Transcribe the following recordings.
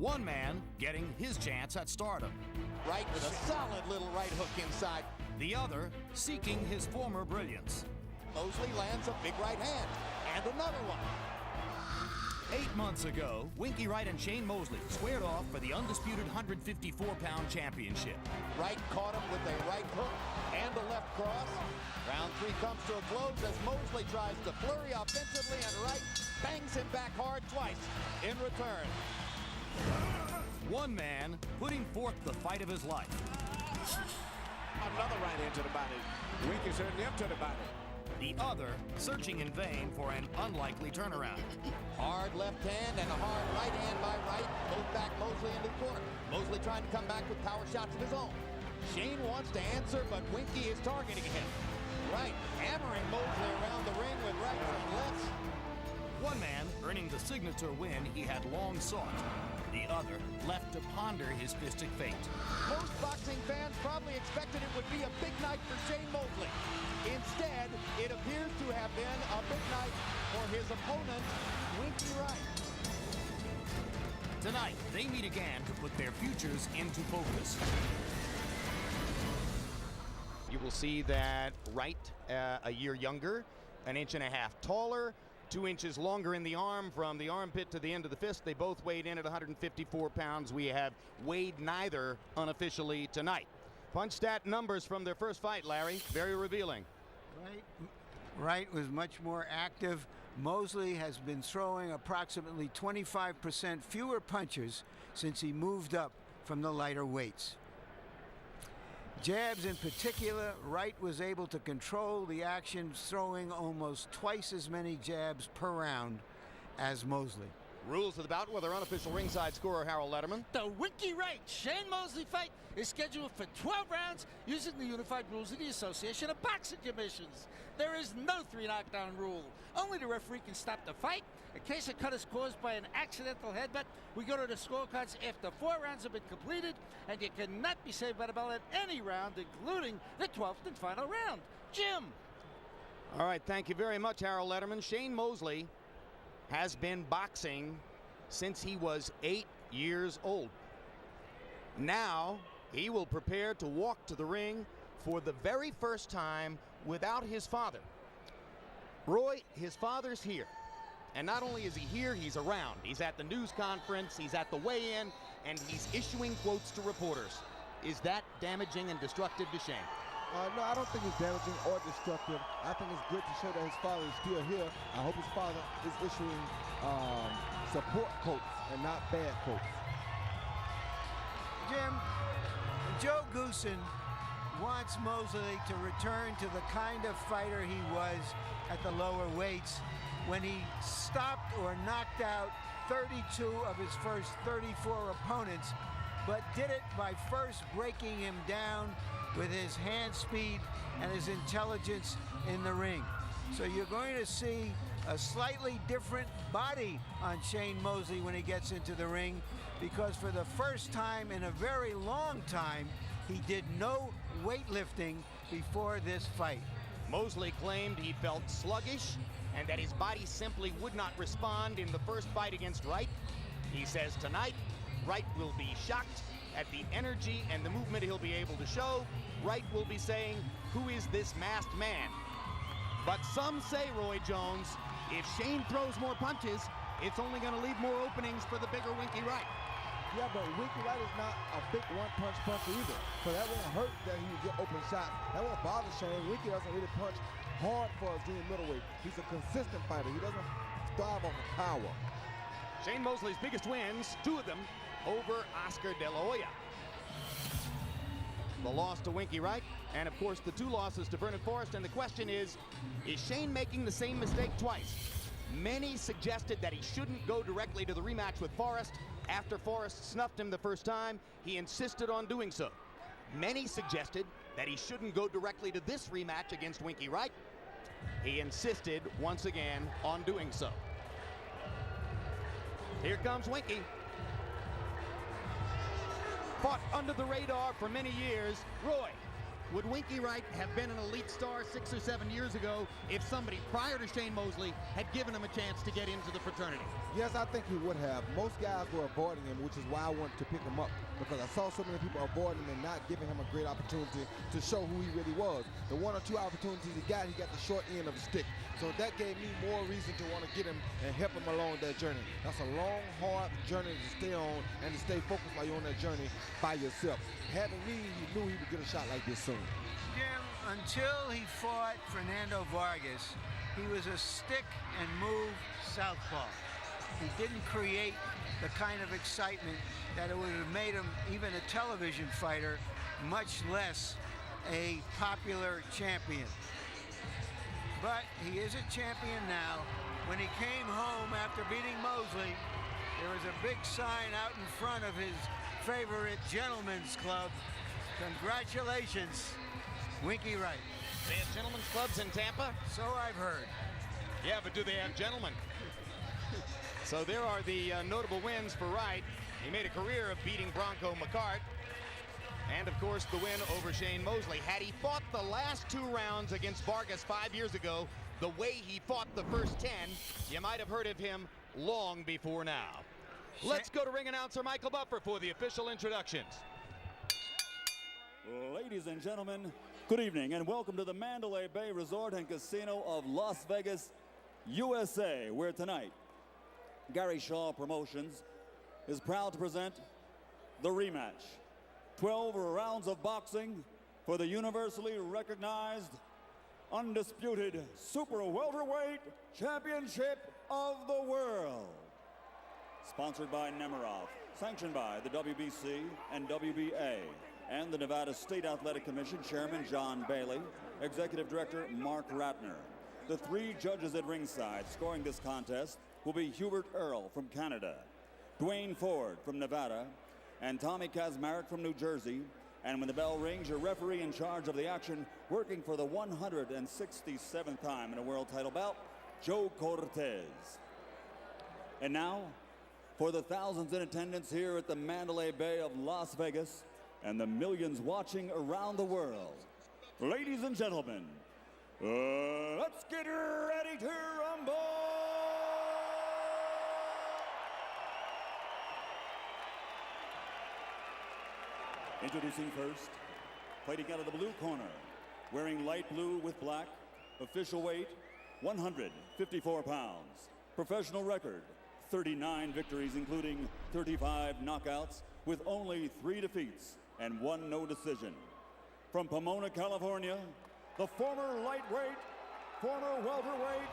One man getting his chance at stardom. Wright with a solid little right hook inside. The other seeking his former brilliance. Mosley lands a big right hand, and another one. 8 months ago, Winky Wright and Shane Mosley squared off for the undisputed 154-pound championship. Wright caught him with a right hook and a left cross. Round 3 comes to a close as Mosley tries to flurry offensively, and Wright bangs him back hard twice in return. One man putting forth the fight of his life. Another right hand to the body. Winky certainly up to the body. The other searching in vain for an unlikely turnaround. Hard left hand and a hard right hand by Wright. Both back Mosley into the corner. Mosley trying to come back with power shots of his own. Shane wants to answer, but Winky is targeting him. Wright hammering Mosley around the ring with rights and lefts. One man earning the signature win he had long sought. The other left to ponder his fistic fate. Most boxing fans probably expected it would be a big night for Shane Mosley. Instead, it appears to have been a big night for his opponent, Winky Wright. Tonight, they meet again to put their futures into focus. You will see that Wright, a year younger, 1.5 inches taller, 2 inches longer in the arm from the armpit to the end of the fist. They both weighed in at 154 pounds. We have weighed neither unofficially tonight. Punch stat numbers from their first fight, Larry. Very revealing. Wright was much more active. Mosley has been throwing approximately 25% fewer punches since he moved up from the lighter weights. Jabs in particular, Wright was able to control the action, throwing almost twice as many jabs per round as Mosley. Rules of the bout with our unofficial ringside scorer, Harold Letterman. The Winky Wright Shane Mosley fight is scheduled for 12 rounds using the unified rules of the Association of Boxing Commissions. There is no 3 knockdown rule. Only the referee can stop the fight. In case a cut is caused by an accidental headbutt, we go to the scorecards after 4 rounds have been completed, and you cannot be saved by the bell at any round, including the 12th and final round. Jim. All right, thank you very much, Harold Letterman. Shane Mosley has been boxing since he was 8 years old. Now he will prepare to walk to the ring for the very first time without his father. Roy, his father's here. And not only is he here, he's around. He's at the news conference, he's at the weigh-in, and he's issuing quotes to reporters. Is that damaging and destructive to Shane? No, I don't think it's damaging or destructive. I think it's good to show that his father is still here. I hope his father is issuing support quotes and not bad quotes. Jim, Joe Goosen wants Mosley to return to the kind of fighter he was at the lower weights when he stopped or knocked out 32 of his first 34 opponents, but did it by first breaking him down with his hand speed and his intelligence in the ring. So you're going to see a slightly different body on Shane Mosley when he gets into the ring, because for the first time in a very long time, he did no weightlifting before this fight. Mosley claimed he felt sluggish and that his body simply would not respond in the first fight against Wright. He says tonight, Wright will be shocked at the energy and the movement he'll be able to show. Wright will be saying, "Who is this masked man?" But some say, Roy Jones, if Shane throws more punches, it's only going to leave more openings for the bigger Winky Wright. Yeah, but Winky Wright is not a big one-punch puncher either. So that won't hurt that he would get open shots. That won't bother Shane. Winky doesn't really punch hard for his junior middleweight. He's a consistent fighter. He doesn't thrive on the power. Shane Mosley's biggest wins, 2 of them, over Oscar De La Hoya. The loss to Winky Wright, and of course the 2 losses to Vernon Forrest. And the question is Shane making the same mistake twice? Many suggested that he shouldn't go directly to the rematch with Forrest. After Forrest snuffed him the first time, he insisted on doing so. Many suggested that he shouldn't go directly to this rematch against Winky Wright. He insisted once again on doing so. Here comes Winky. Fought under the radar for many years. Roy, Would Winky Wright have been an elite star 6 or 7 years ago if somebody prior to Shane Mosley had given him a chance to get into the fraternity? Yes, I think he would have. Most guys were avoiding him, which is why I wanted to pick him up, because I saw so many people avoiding him and not giving him a great opportunity to show who he really was. The 1 or 2 opportunities he got the short end of the stick. So that gave me more reason to want to get him and help him along that journey. That's a long, hard journey to stay on and to stay focused while you're on that journey by yourself. Having me, he knew he would get a shot like this soon. Jim, until he fought Fernando Vargas, he was a stick and move southpaw. He didn't create the kind of excitement that it would have made him even a television fighter, much less a popular champion. But he is a champion now. When he came home after beating Mosley, there was a big sign out in front of his favorite gentleman's club. Congratulations, Winky Wright. They have gentlemen's clubs in Tampa? So I've heard. Yeah, but do they have gentlemen? So there are the notable wins for Wright. He made a career of beating Bronco McCart. And, of course, the win over Shane Mosley. Had he fought the last 2 rounds against Vargas 5 years ago, the way he fought the first 10, you might have heard of him long before now. Let's go to ring announcer Michael Buffer for the official introductions. Ladies and gentlemen, good evening and welcome to the Mandalay Bay Resort and Casino of Las Vegas, USA, where tonight Gary Shaw Promotions is proud to present the rematch. 12 rounds of boxing for the universally recognized, undisputed super welterweight championship of the world. Sponsored by Nemiroff, sanctioned by the WBC and WBA, and the Nevada State Athletic Commission Chairman John Bailey, Executive Director Mark Ratner. The 3 judges at ringside scoring this contest will be Hubert Earl from Canada, Dwayne Ford from Nevada, and Tommy Kazmarek from New Jersey. And when the bell rings, your referee in charge of the action, working for the 167th time in a world title bout, Joe Cortez. And now, for the thousands in attendance here at the Mandalay Bay of Las Vegas and the millions watching around the world, ladies and gentlemen, let's get ready to rumble! Introducing first, fighting out of the blue corner, wearing light blue with black, official weight, 154 pounds. Professional record, 39 victories, including 35 knockouts, with only 3 defeats and 1 no decision. From Pomona, California, the former lightweight, former welterweight,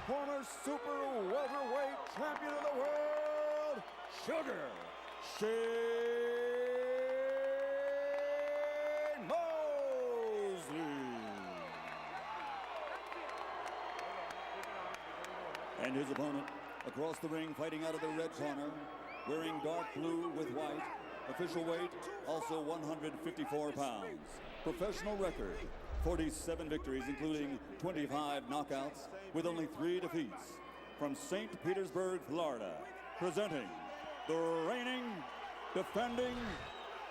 former super welterweight champion of the world, Sugar Shane Mosley. And his opponent across the ring, fighting out of the red corner, wearing dark blue with white, official weight also 154 pounds. Professional record, 47 victories, including 25 knockouts, with only 3 defeats. From St. Petersburg, Florida, presenting the reigning, defending,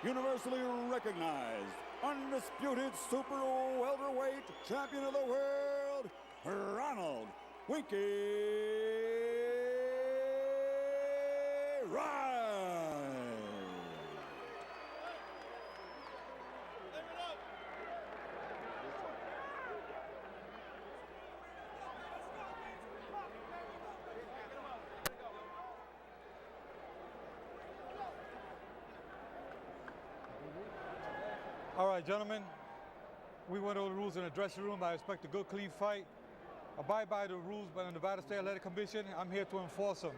universally recognized, undisputed super welterweight champion of the world, Ronald Winky Wright. All right, gentlemen, we went over the rules in the dressing room. I expect a good, clean fight. Abide by the rules by the Nevada State Athletic Commission. I'm here to enforce them.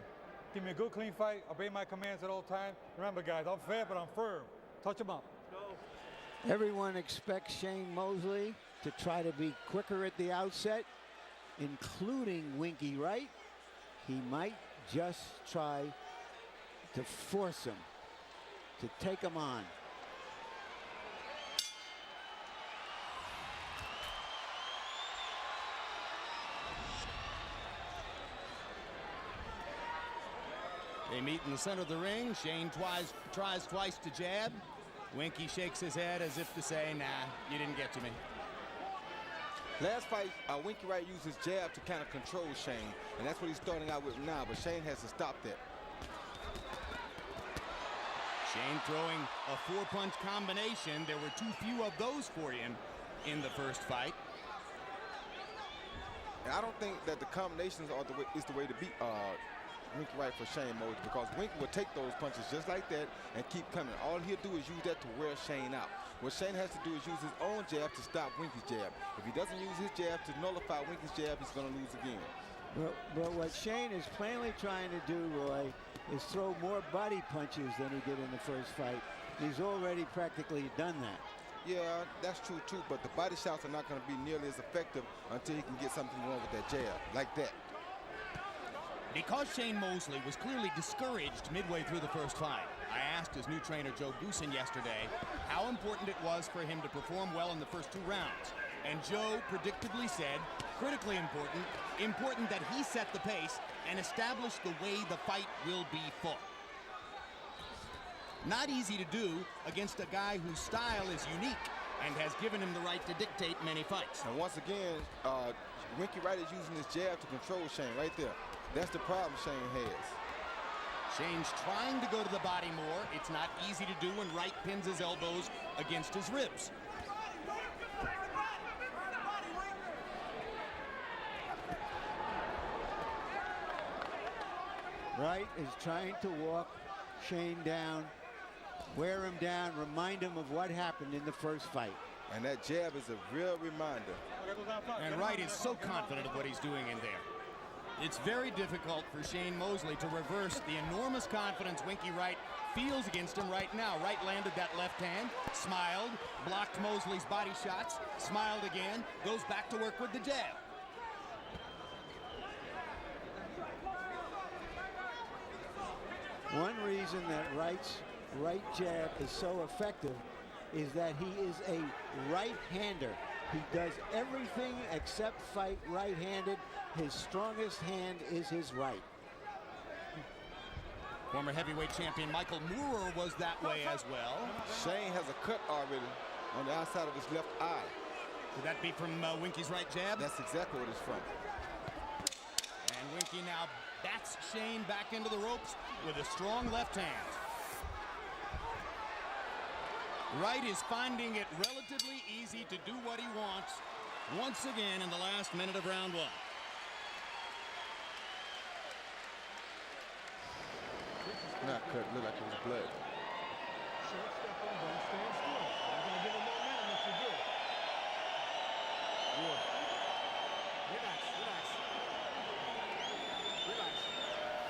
Give me a good, clean fight. Obey my commands at all times. Remember, guys, I'm fair, but I'm firm. Touch them up. Everyone expects Shane Mosley to try to be quicker at the outset, including Winky Wright. He might just try to force him, to take him on. They meet in the center of the ring. Shane tries twice to jab. Winky shakes his head as if to say, nah, you didn't get to me. Last fight, Winky Wright used his jab to kind of control Shane, and that's what he's starting out with now, but Shane has to stop that. Shane throwing a 4-punch combination. There were too few of those for him in the first fight. And I don't think that the combinations are is the way to beat Winky Wright for Shane Mosley, because Winky will take those punches just like that and keep coming. All he'll do is use that to wear Shane out. What Shane has to do is use his own jab to stop Winky's jab. If he doesn't use his jab to nullify Winky's jab, he's going to lose again. But what Shane is plainly trying to do, Roy, is throw more body punches than he did in the first fight. He's already practically done that. Yeah, that's true too, but the body shots are not going to be nearly as effective until he can get something wrong with that jab, like that. Because Shane Mosley was clearly discouraged midway through the first fight, I asked his new trainer Joe Goosen yesterday how important it was for him to perform well in the first 2 rounds. And Joe predictably said, critically important that he set the pace and establish the way the fight will be fought. Not easy to do against a guy whose style is unique and has given him the right to dictate many fights. And once again, Winky Wright is using his jab to control Shane right there. That's the problem Shane has. Shane's trying to go to the body more. It's not easy to do when Wright pins his elbows against his ribs. Wright is trying to walk Shane down, wear him down, remind him of what happened in the first fight. And that jab is a real reminder. And Wright is so confident of what he's doing in there. It's very difficult for Shane Mosley to reverse the enormous confidence Winky Wright feels against him right now. Wright landed that left hand, smiled, blocked Mosley's body shots, smiled again, goes back to work with the jab. One reason that Wright's right jab is so effective is that he is a right-hander. He does everything except fight right-handed. His strongest hand is his right. Former heavyweight champion Michael Moorer was that way as well. Shane has a cut already on the outside of his left eye. Could that be from Winky's right jab? That's exactly what it's from. And Winky now bats Shane back into the ropes with a strong left hand. Wright is finding it relatively easy to do what he wants once again in the last minute of round 1. Not cut, look like it was blood. Short step on, don't stand still. You're going to give him momentum if you do. Good. Relax, relax. Relax.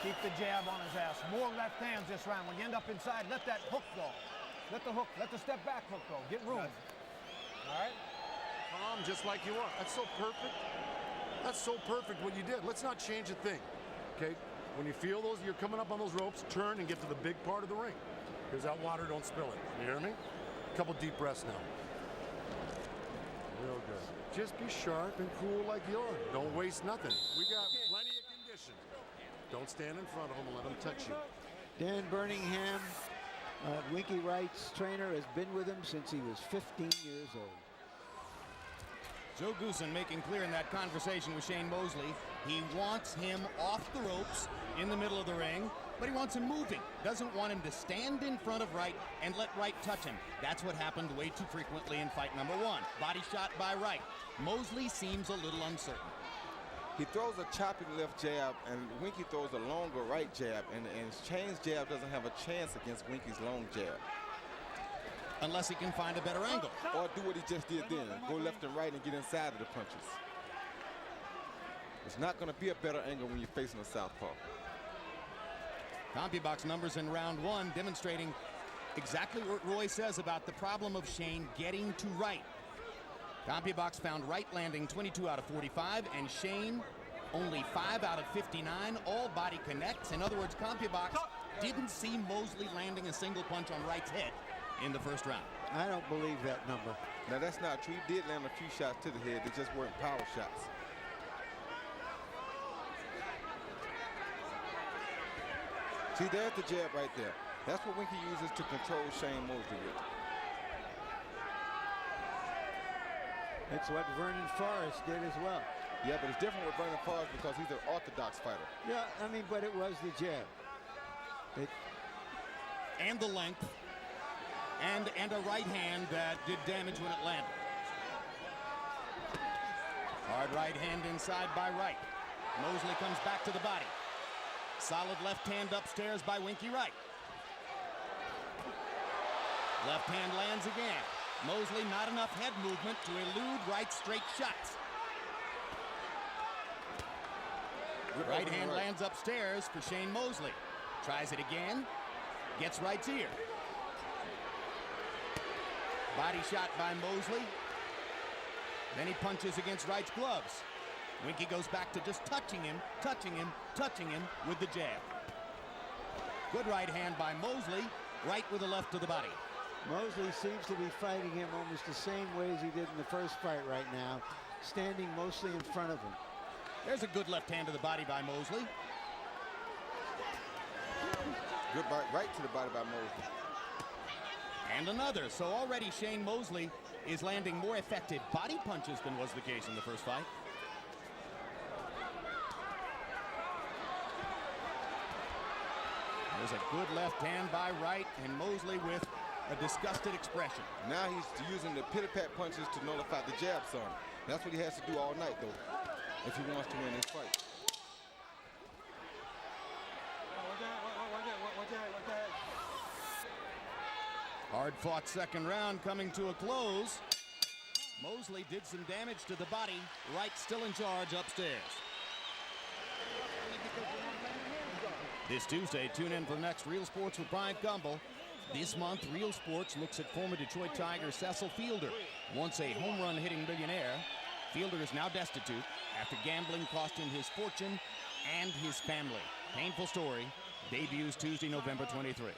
Keep the jab on his ass. More left hands this round. When you end up inside, let that hook go. Let the step back hook go. Get room. All right? Calm, just like you are. That's so perfect. That's so perfect what you did. Let's not change a thing, okay? When you feel those, you're coming up on those ropes, turn and get to the big part of the ring. Here's that water, don't spill it. You hear me? A couple deep breaths now. Real good. Just be sharp and cool like you are. Don't waste nothing. We got plenty of conditions. Don't stand in front of them and let them touch you. Dan Birmingham, Winky Wright's trainer, has been with him since he was 15 years old. Joe Goosen making clear in that conversation with Shane Mosley, he wants him off the ropes in the middle of the ring, but he wants him moving. Doesn't want him to stand in front of Wright and let Wright touch him. That's what happened way too frequently in fight number 1. Body shot by Wright. Mosley seems a little uncertain. He throws a chopping left jab, and Winky throws a longer right jab, and Shane's jab doesn't have a chance against Winky's long jab. Unless he can find a better angle. Or do what he just did then, go left and right and get inside of the punches. It's not going to be a better angle when you're facing a southpaw. CompuBox numbers in round 1 demonstrating exactly what Roy says about the problem of Shane getting to Wright. CompuBox found Wright landing 22 out of 45 and Shane only 5 out of 59. All body connects. In other words, CompuBox didn't see Mosley landing a single punch on Wright's head in the first round. I don't believe that number. Now that's not true. He did land a few shots to the head. They just weren't power shots. See, there's the jab right there. That's what Winky uses to control Shane Mosley with. It's what Vernon Forrest did as well. Yeah, but it's different with Vernon Forrest because he's an orthodox fighter. Yeah, I mean, but it was the jab. And the length. And a right hand that did damage when it landed. Hard right hand inside by Wright. Mosley comes back to the body. Solid left hand upstairs by Winky Wright. Left hand lands again. Mosley not enough head movement to elude Wright's straight shots. Right hand lands upstairs for Shane Mosley. Tries it again. Gets Wright's ear. Body shot by Mosley. Then he punches against Wright's gloves. Winky goes back to just touching him with the jab. Good right hand by Mosley. Wright with a left to the body. Mosley seems to be fighting him almost the same way as he did in the first fight right now, standing mostly in front of him. There's a good left hand to the body by Mosley. Good right to the body by Mosley. And another. So already Shane Mosley is landing more effective body punches than was the case in the first fight. There's a good left hand by Wright, and Mosley with a disgusted expression. Now he's using the pity-pat punches to nullify the jabs on him. That's what he has to do all night, though, if he wants to win this fight. Hard-fought second round coming to a close. Mosley did some damage to the body. Wright still in charge upstairs. This Tuesday, tune in for next Real Sports with Brian Gumbel. This month, Real Sports looks at former Detroit Tiger Cecil Fielder. Once a home run hitting millionaire, Fielder is now destitute after gambling cost him his fortune and his family. Painful story. Debuts Tuesday, November 23.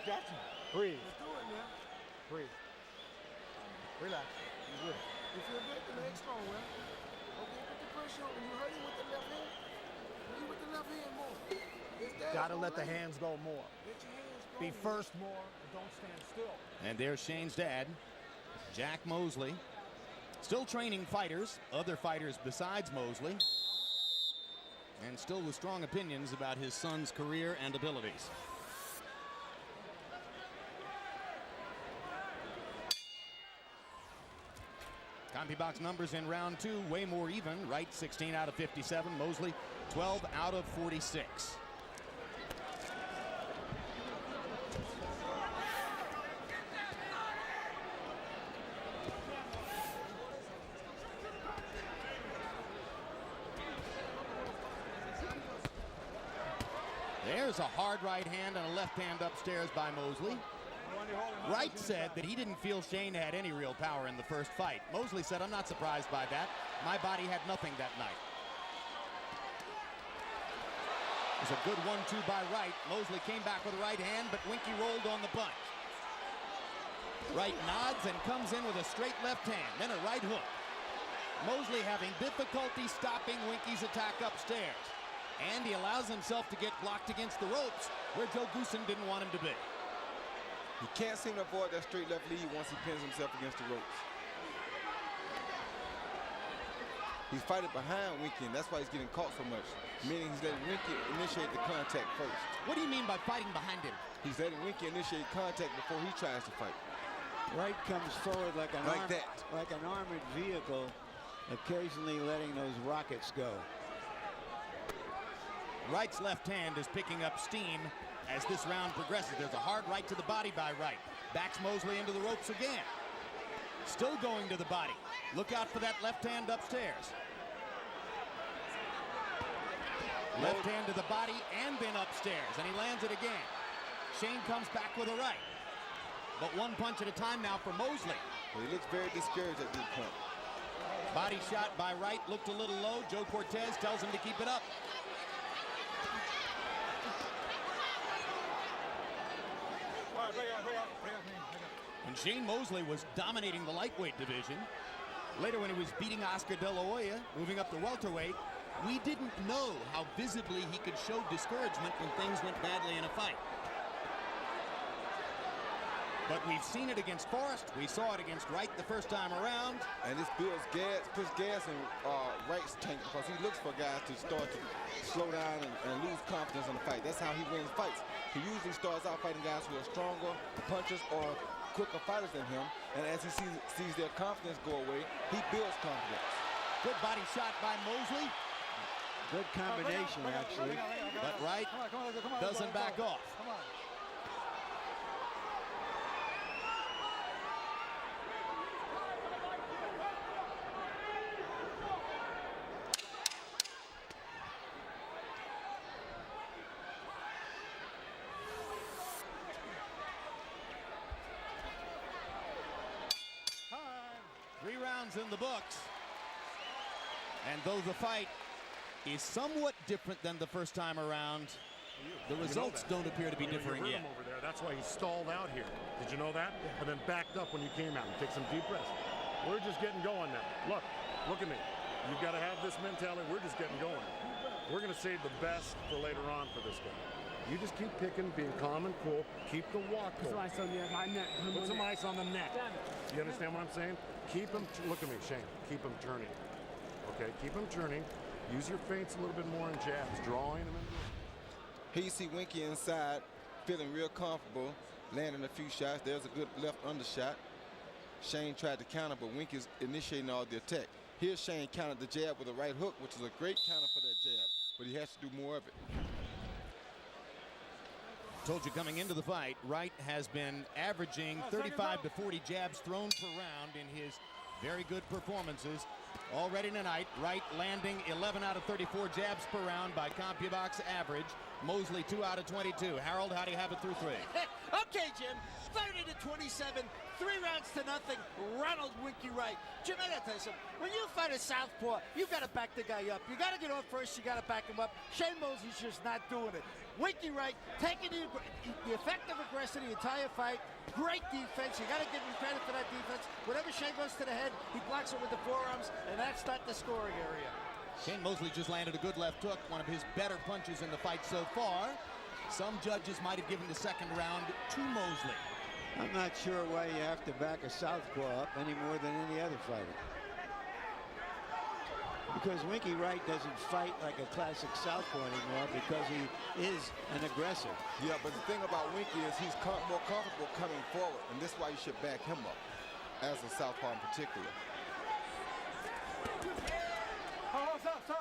Gotcha. Breathe. Breathe. Relax. You're good. You feel good? The leg's strong, man. Okay, put the pressure on. When you hurt him with the left hand, you with the left hand more. Gotta let the hands go more. Let your hands go. Be first more, and don't stand still. And there's Shane's dad, Jack Mosley. Still training fighters, other fighters besides Mosley. And still with strong opinions about his son's career and abilities. CompuBox numbers in round two, way more even. Wright 16 out of 57, Mosley 12 out of 46. There's a hard right hand and a left hand upstairs by Mosley. Wright said that he didn't feel Shane had any real power in the first fight. Mosley said, "I'm not surprised by that. My body had nothing that night." It was a good 1-2 by Wright. Mosley came back with a right hand, but Winky rolled on the punch. Wright nods and comes in with a straight left hand, then a right hook. Mosley having difficulty stopping Winky's attack upstairs. And he allows himself to get blocked against the ropes where Joe Goosen didn't want him to be. He can't seem to avoid that straight left lead once he pins himself against the ropes. He's fighting behind Winky, and that's why he's getting caught so much, meaning he's letting Winky initiate the contact first. What do you mean by fighting behind him? He's letting Winky initiate contact before he tries to fight. Wright comes forward like an armored vehicle, occasionally letting those rockets go. Wright's left hand is picking up steam as this round progresses. There's a hard right to the body by Wright. Backs Mosley into the ropes again. Still going to the body. Look out for that left hand upstairs. Left hand to the body and then upstairs, and he lands it again. Shane comes back with a right. But one punch at a time now for Mosley. Well, he looks very discouraged at this point. Body shot by Wright looked a little low. Joe Cortez tells him to keep it up. When Shane Mosley was dominating the lightweight division, later when he was beating Oscar De La Hoya, moving up to welterweight, we didn't know how visibly he could show discouragement when things went badly in a fight. But we've seen it against Forrest. We saw it against Wright the first time around. And this builds gas, puts gas in Wright's tank because he looks for guys to start to slow down and lose confidence in the fight. That's how he wins fights. He usually starts out fighting guys who are stronger punchers or quicker fighters than him. And as he sees their confidence go away, he builds confidence. Good body shot by Mosley. Good combination, actually. But Wright doesn't back off. Come on. Three rounds in the books. And though the fight is somewhat different than the first time around, the results don't appear to be differing yet. Over there. That's why he stalled out here. Did you know that? And then backed up when you came out and take some deep breaths. We're just getting going now. Look at me. You've got to have this mentality. We're just getting going. We're going to save the best for later on for this guy. You just keep picking, being calm and cool. Keep the walk going. Put some ice on my neck. Put some ice on the neck. You understand what I'm saying? Keep him, look at me, Shane. Keep him turning. Okay, keep him turning. Use your feints a little bit more in jabs, drawing him in. Here you see Winky inside, feeling real comfortable, landing a few shots. There's a good left undershot. Shane tried to counter, but Winky's initiating all the attack. Here Shane countered the jab with a right hook, which is a great counter for that jab, but he has to do more of it. Told you coming into the fight, Wright has been averaging 35 to 40 jabs thrown per round in his very good performances. Already tonight, Wright landing 11 out of 34 jabs per round by CompuBox average. Mosley 2 out of 22. Harold, how do you have it through 3? Okay, Jim. 30 to 27, 3 rounds to nothing. Ronald Winky Wright. Jim, I gotta tell you something. When you fight a southpaw, you gotta back the guy up. You gotta get on first. You gotta back him up. Shane Mosley's just not doing it. Winky Wright taking the effective aggressor the entire fight. Great defense. You gotta give him credit for that defense. Whenever Shane goes to the head, he blocks it with the forearms, and that's not the scoring area. Shane Mosley just landed a good left hook, one of his better punches in the fight so far. Some judges might have given the second round to Mosley. I'm not sure why you have to back a southpaw up any more than any other fighter. Because Winky Wright doesn't fight like a classic southpaw anymore because he is an aggressor. Yeah, but the thing about Winky is he's more comfortable coming forward, and this is why you should back him up, as a southpaw in particular.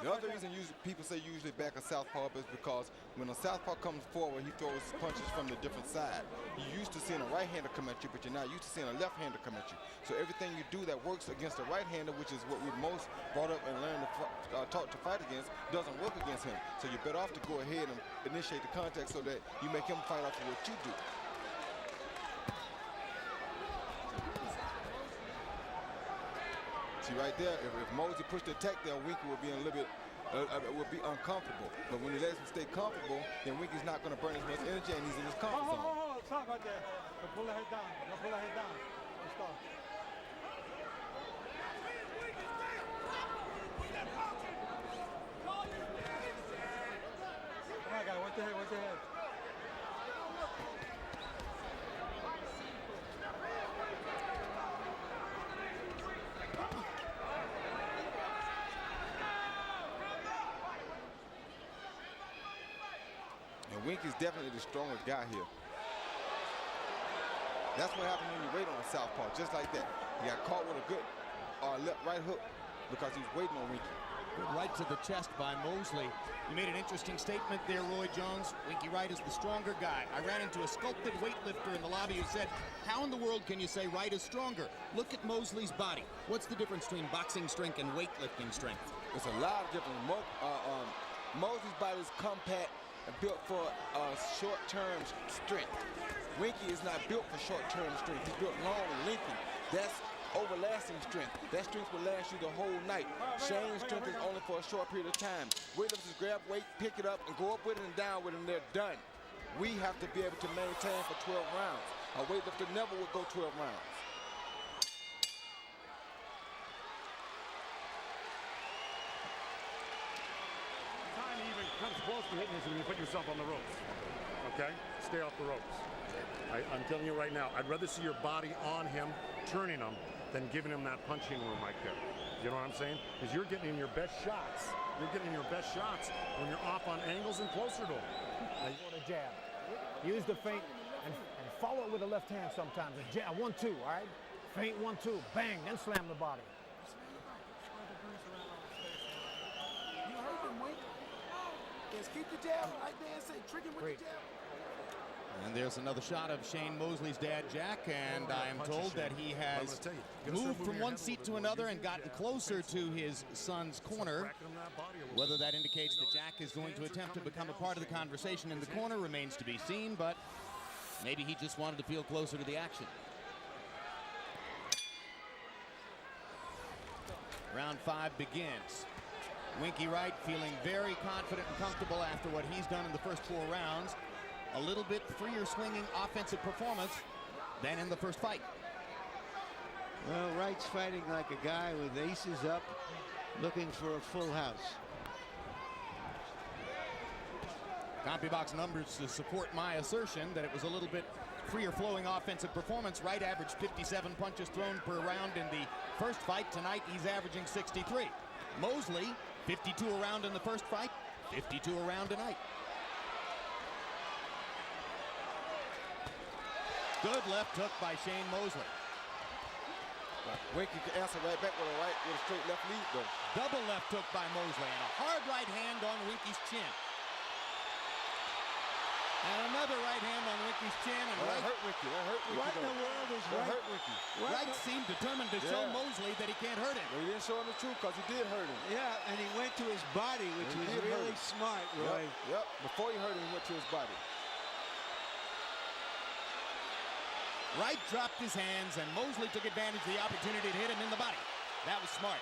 The other reason people say usually back a southpaw up is because when a southpaw comes forward, he throws punches from the different side. You're used to seeing a right-hander come at you, but you're not used to seeing a left-hander come at you. So everything you do that works against a right-hander, which is what we've most brought up and learned to taught to fight against, doesn't work against him. So you're better off to go ahead and initiate the contact so that you make him fight off of what you do. See right there, if Mosley pushed the attack there, Winky would be a little bit, would be uncomfortable. But when he lets him stay comfortable, then Winky's not going to burn as much energy, and he's in his comfort zone. Stop right there. Pull the head down. Pull the head down. Stop. Come on, guy. Watch the head. Watch the head. Winky's definitely the stronger guy here. That's what happens when you wait on a southpaw, just like that. He got caught with a good right hook because he was waiting on Winky. Good right to the chest by Mosley. You made an interesting statement there, Roy Jones. Winky Wright is the stronger guy. I ran into a sculpted weightlifter in the lobby who said, how in the world can you say Wright is stronger? Look at Mosley's body. What's the difference between boxing strength and weightlifting strength? It's a lot of difference. Mosley's body is compact and built for short-term strength. Winky is not built for short-term strength. He's built long and lengthy. That's overlasting strength. That strength will last you the whole night. Shane's strength is only for a short period of time. Weightlifters grab weight, pick it up, and go up with it and down with it, and they're done. We have to be able to maintain for 12 rounds. A weightlifter never would go 12 rounds. Time even comes close to hitting this when you put yourself on the ropes. okay? Stay off the ropes. I'm telling you right now, I'd rather see your body on him, turning him, than giving him that punching room right there. You know what I'm saying? Because you're getting in your best shots. You're getting in your best shots when you're off on angles and closer to him. On a jab. Use the feint and follow it with the left hand sometimes. A jab, 1-2, all right? Feint, 1-2, bang, then slam the body. You heard him, Wink. Yes, keep the jab right there and say, trigger with the jab. And there's another shot of Shane Mosley's dad, Jack, and I am told that he has moved from one seat to another and gotten closer to his son's corner. Whether that indicates that Jack is going to attempt to become a part of the conversation in the corner remains to be seen, but maybe he just wanted to feel closer to the action. Round 5 begins. Winky Wright feeling very confident and comfortable after what he's done in the first 4 rounds. A little bit freer swinging offensive performance than in the first fight. Well, Wright's fighting like a guy with aces up, looking for a full house. CompuBox numbers to support my assertion that it was a little bit freer flowing offensive performance. Wright averaged 57 punches thrown per round in the first fight. Tonight he's averaging 63. Mosley, 52 a round in the first fight, 52 a round tonight. Good left hook by Shane Mosley. Winky can answer right back with a straight left lead, though. Double left hook by Mosley and a hard right hand on Winky's chin. And another right hand on Winky's chin. And That hurt Winky. That hurt Winky. What in the world is That hurt Winky. Wright seemed determined to show Mosley that he can't hurt him. Well, he didn't show him the truth because he did hurt him. Yeah, and he went to his body, which was really smart, Roy. Yep. Before he hurt him, he went to his body. Wright dropped his hands, and Mosley took advantage of the opportunity to hit him in the body. That was smart.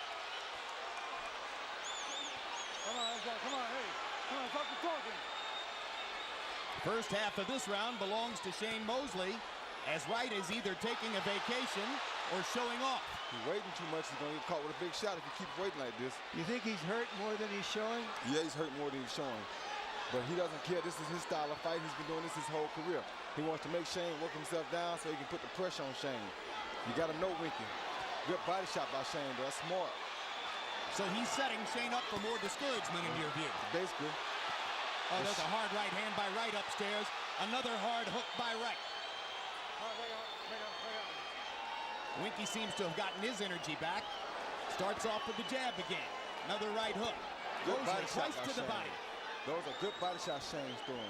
Come on, hey. Come on, stop the talking. First half of this round belongs to Shane Mosley, as Wright is either taking a vacation or showing off. He's waiting too much. He's going to get caught with a big shot if he keeps waiting like this. You think he's hurt more than he's showing? Yeah, he's hurt more than he's showing. But he doesn't care. This is his style of fight. He's been doing this his whole career. He wants to make Shane work himself down so he can put the pressure on Shane. You got to know Winky. Good body shot by Shane, though. That's smart. So he's setting Shane up for more discouragement in your view. Basically. Oh, there's a hard right hand by Wright upstairs. Another hard hook by Wright. Winky seems to have gotten his energy back. Starts off with the jab again. Another right hook. Good body shot twice by to the Shane. body. Those are good body shots Shane's throwing.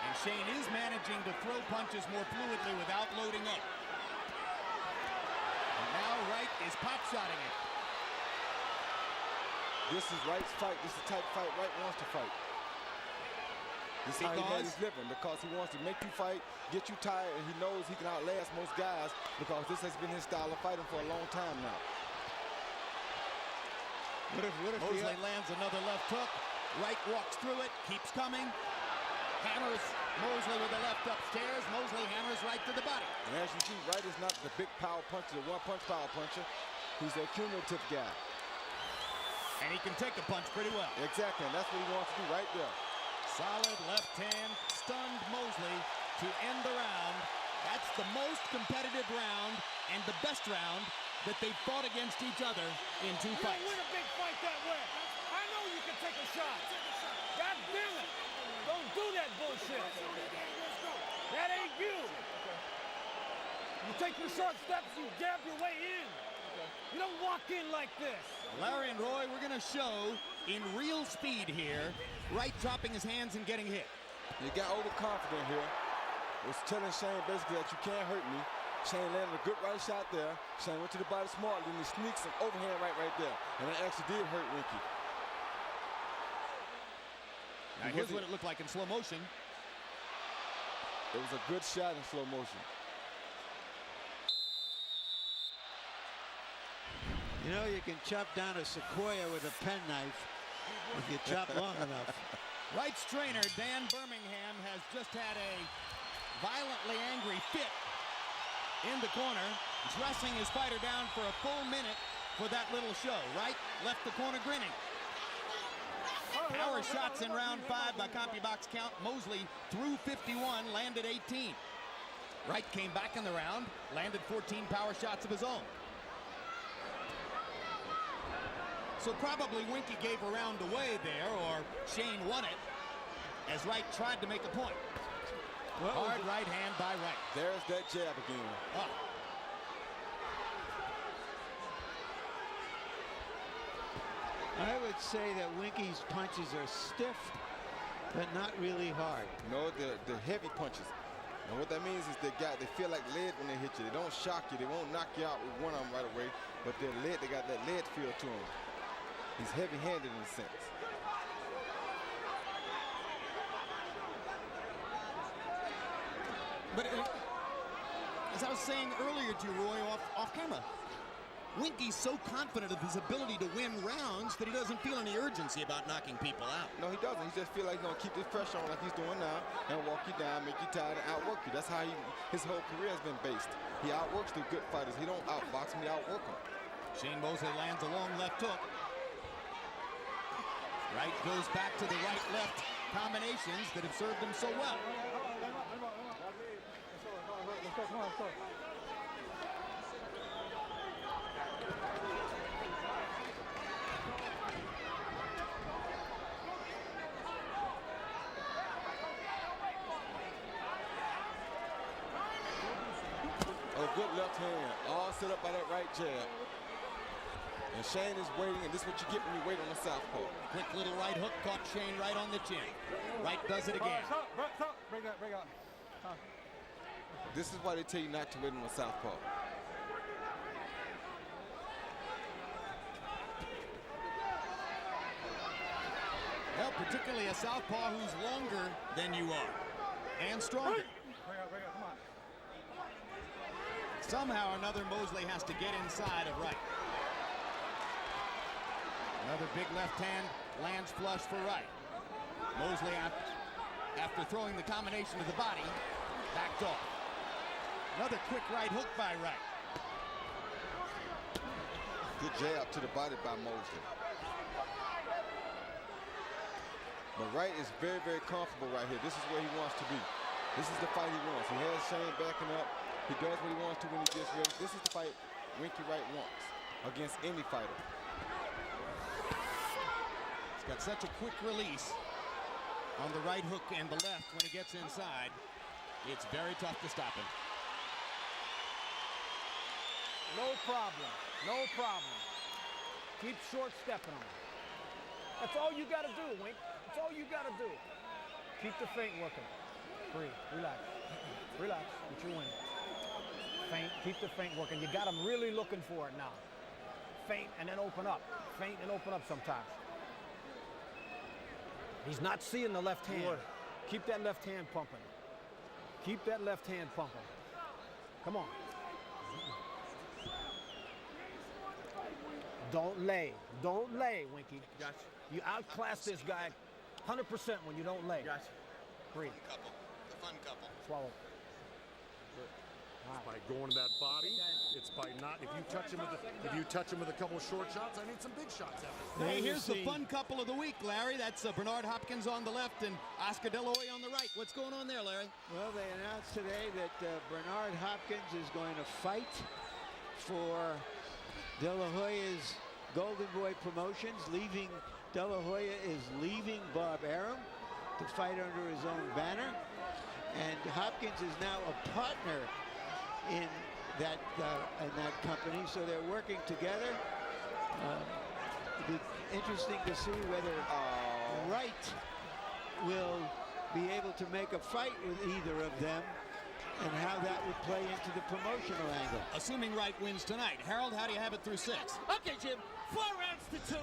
And Shane is managing to throw punches more fluidly without loading up. And now Wright is pop-shotting it. This is Wright's fight. This is the type of fight Wright wants to fight. This is how he made his living, because he wants to make you fight, get you tired, and he knows he can outlast most guys because this has been his style of fighting for a long time now. What if Mosley lands another left hook. Wright walks through it, keeps coming. Hammers Mosley with the left upstairs. Mosley hammers right to the body. And as you see, Wright is not the big power puncher, the one-punch power puncher. He's the cumulative guy. And he can take a punch pretty well. Exactly, and that's what he wants to do right there. Solid left hand stunned Mosley to end the round. That's the most competitive round and the best round that they've fought against each other in 2 fights. You don't win a big fight that way. I know you can take a shot. God damn it. Don't do that bullshit. That ain't you. You take the short steps, you jab your way in. You don't walk in like this. Larry and Roy, we're going to show in real speed here, Wright dropping his hands and getting hit. He got overconfident here. Was telling Shane basically that you can't hurt me. Shane landed a good right shot there. Shane went to the body smart, then he sneaks an overhand right there. And that actually did hurt Winky. Now here's what it looked like in slow motion. It was a good shot in slow motion. You know, you can chop down a sequoia with a penknife if you chop long enough. Wright's trainer, Dan Birmingham, has just had a violently angry fit in the corner, dressing his fighter down for a full minute for that little show. Wright left the corner grinning. Power shots in round 5 by CompuBox count. Mosley threw 51, landed 18. Wright came back in the round, landed 14 power shots of his own. So probably Winky gave a round away there, or Shane won it, as Wright tried to make a point. Hard right hand by Wright. There's that jab again. Oh. I would say that Winky's punches are stiff, but not really hard. No, the heavy punches. And what that means is they feel like lead when they hit you. They don't shock you. They won't knock you out with one arm right away, but they're lead. They got that lead feel to them. He's heavy-handed in a sense. But as I was saying earlier to you, Roy, off camera, Winky's so confident of his ability to win rounds that he doesn't feel any urgency about knocking people out. No, he doesn't. He just feels like he's going to keep this pressure on like he's doing now and walk you down, make you tired, and outwork you. That's how his whole career has been based. He outworks the good fighters. He don't outbox them, he outwork them. Shane Mosley lands a long left hook. Wright goes back to the right-left combinations that have served him so well. Oh, good left hand, all set up by that right jab. And Shane is waiting, and this is what you get when you wait on the southpaw. Quick little right hook caught Shane right on the chin. Wright does it again. Stop. Break out. This is why they tell you not to wait on the southpaw. Well, particularly a southpaw who's longer than you are and stronger. Break out, come on. Somehow or another, Mosley has to get inside of Wright. Another big left hand lands flush for Wright. Mosley, after throwing the combination to the body, backed off. Another quick right hook by Wright. Good jab to the body by Mosley. But Wright is very, very comfortable right here. This is where he wants to be. This is the fight he wants. He has Shane backing up. He does what he wants to when he gets ready. This is the fight Winky Wright wants against any fighter. He's got such a quick release on the right hook and the left when he gets inside. It's very tough to stop him. No problem. Keep short stepping on him. That's all you got to do, Wink. That's all you got to do. Keep the feint working. Breathe. Relax. Get your win. Feint. Keep the feint working. You got him really looking for it now. Feint and then open up. Feint and open up sometimes. He's not seeing the left hand. Keep that left hand pumping. Come on. Don't lay, Winky. Gotcha. You outclass this guy 100% when you don't lay. Gotcha. Breathe. The fun couple. Swallow. It's by going to that body. It's by not. If you touch him with a couple short shots, I need some big shots out of it. Hey, here's the fun couple of the week, Larry. That's Bernard Hopkins on the left and Oscar De La Hoya on the right. What's going on there, Larry? Well, they announced today that Bernard Hopkins is going to fight for De La Hoya's Golden Boy Promotions. De La Hoya is leaving Bob Arum to fight under his own banner. And Hopkins is now a partner in that company, so they're working together. It'll be interesting to see whether Wright will be able to make a fight with either of them and how that would play into the promotional angle. Assuming Wright wins tonight. Harold, how do you have it through 6? Okay, Jim. 4 rounds to 2,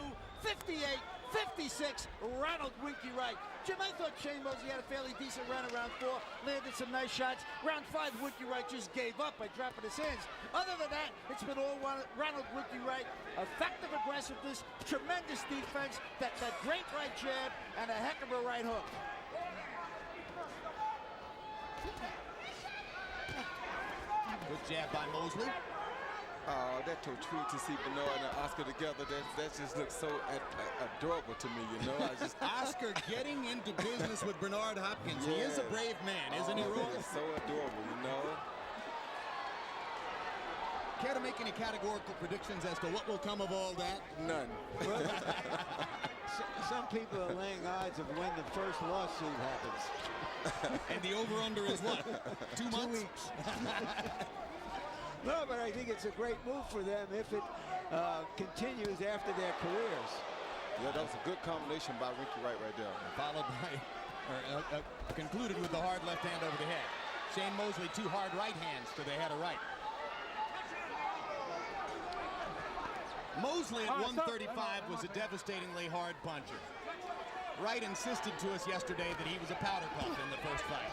58-56, Ronald Winky Wright. Jim, I thought Shane Mosley had a fairly decent round in round 4, landed some nice shots. Round 5, Winky Wright just gave up by dropping his hands. Other than that, it's been all Ronald Winky Wright. Effective aggressiveness, tremendous defense, that great right jab, and a heck of a right hook. Good jab by Mosley. That tweet to see Bernard and Oscar together, that just looks so adorable to me, you know. Oscar getting into business with Bernard Hopkins. Yes. He is a brave man, isn't he, Roy? It's so adorable, you know. Care to make any categorical predictions as to what will come of all that? None. Some people are laying odds of when the first lawsuit happens. And the over-under is what? 2 months? 2 weeks. No, but I think it's a great move for them if it continues after their careers. Yeah, that was a good combination by Winky Wright right there. Followed by, concluded with the hard left hand over the head. Shane Mosley, 2 hard right hands to the head of Wright. Mosley at 135 was a devastatingly hard puncher. Wright insisted to us yesterday that he was a powder puff in the first fight.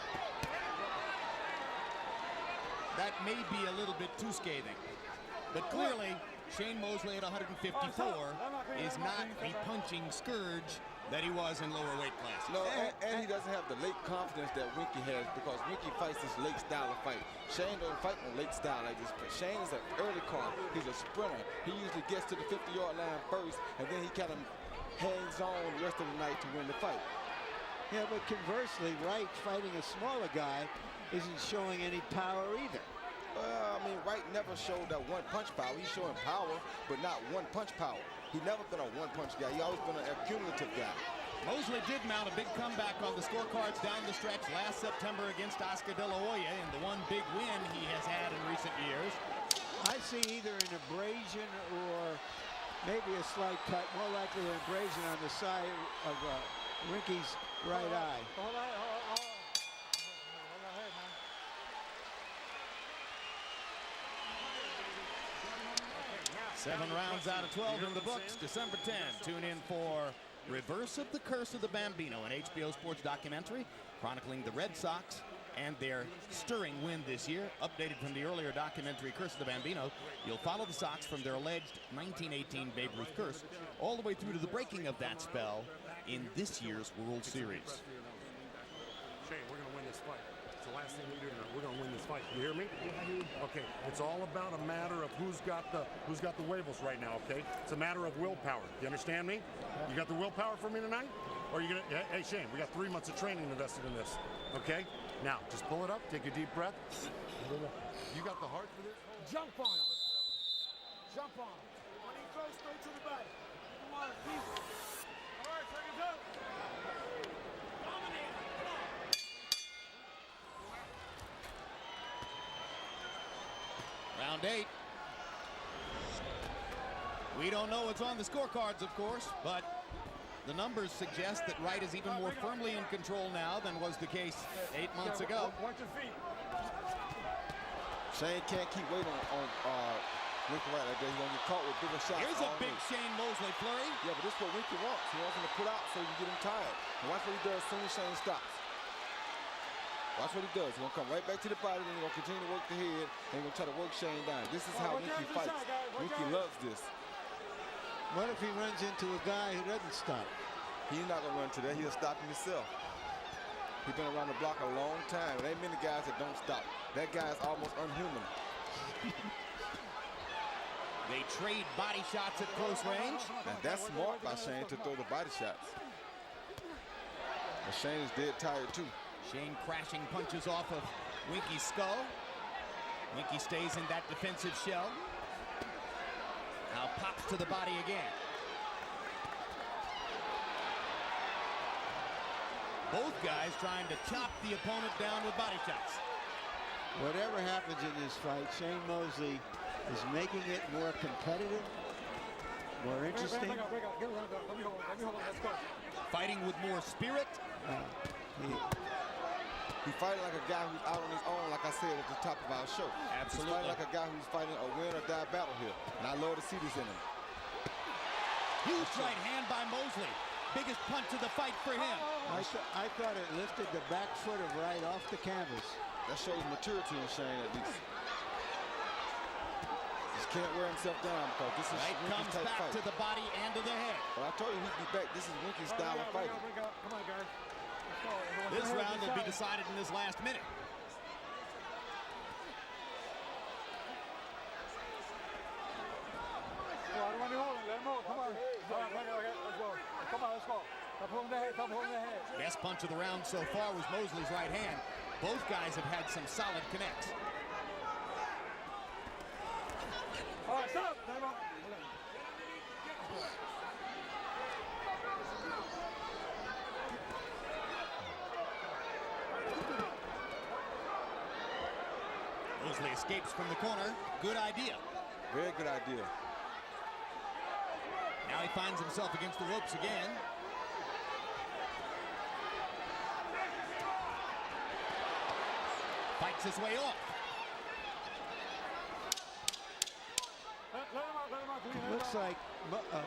That may be a little bit too scathing. But clearly, Shane Mosley at 154 is not the punching scourge that he was in lower weight classes. No, and he doesn't have the late confidence that Winky has, because Winky fights this late style of fight. Shane doesn't fight no late style like this. Shane is an early card. He's a sprinter. He usually gets to the 50-yard line first, and then he kind of hangs on the rest of the night to win the fight. Yeah, but conversely, Wright fighting a smaller guy isn't showing any power either. Well, I mean, Wright never showed that one-punch power. He's showing power, but not one-punch power. He's never been a one-punch guy. He's always been an accumulative guy. Mosley did mount a big comeback on the scorecards down the stretch last September against Oscar De La Hoya in the one big win he has had in recent years. I see either an abrasion or maybe a slight cut, more likely an abrasion on the side of Winky's right eye. Hold on, hold on. 7 rounds out of 12 in the books. December 10. Tune in for Reverse of the Curse of the Bambino, an HBO Sports documentary chronicling the Red Sox and their stirring win this year. Updated from the earlier documentary Curse of the Bambino, you'll follow the Sox from their alleged 1918 Babe Ruth curse all the way through to the breaking of that spell in this year's World Series. Shane, we're going to win this fight. It's the last thing we do tonight. We're going to win this fight. You hear me? Okay. It's all about a matter of who's got the waivers right now. Okay. It's a matter of willpower. You understand me? You got the willpower for me tonight? Or are you gonna? Hey Shane, we got 3 months of training invested in this. Okay. Now just pull it up. Take a deep breath. You got the heart for this? Jump on him. Jump on him. When he goes straight to the body. Come on, please. All right, seconds up. Round 8. We don't know what's on the scorecards, of course, but the numbers suggest that Wright is even more firmly in control now than was the case 8 months ago. Watch your feet. Shane can't keep waiting on Winky Wright like that. He's going to get caught with bigger shots. Here's a big Shane Mosley flurry. Yeah, but this is what Winky wants. He wants him to put out so you can get him tired. And watch what he does as soon as Shane stops. Watch what he does. He's going to come right back to the body, then he's going to continue to work the head, and he's going to try to work Shane down. This is how Winky fights. Winky loves this. What if he runs into a guy who doesn't stop? He's not going to run to that. He'll stop himself. He's been around the block a long time. There ain't many guys that don't stop. That guy's almost unhuman. They trade body shots at close range. And that's smart by Shane to throw the body shots. But Shane is dead tired too. Shane crashing punches off of Winky's skull. Winky stays in that defensive shell. Now pops to the body again. Both guys trying to chop the opponent down with body shots. Whatever happens in this fight, Shane Mosley is making it more competitive, more interesting. Break up. Get around. Let me hold on. Let's go. Fighting with more spirit. He's fighting like a guy who's out on his own, like I said at the top of our show. Absolutely. He's fighting like a guy who's fighting a win or die battle here. And I love to see this in him. Huge right hand by Mosley. Biggest punch of the fight for him. I thought it lifted the back foot of Wright off the canvas. That shows maturity in Shane at least. Just can't wear himself down because this is Wright Winky's comes type back fight. to the body and to the head. Well, I told you he'd be back. This is Winky's style of fighting. Come on, guys. This round will be decided in this last minute. Best punch of the round so far was Mosley's right hand. Both guys have had some solid connects. All right, stop. Mosley escapes from the corner. Good idea. Very good idea. Now he finds himself against the ropes again. Fights his way off. Looks like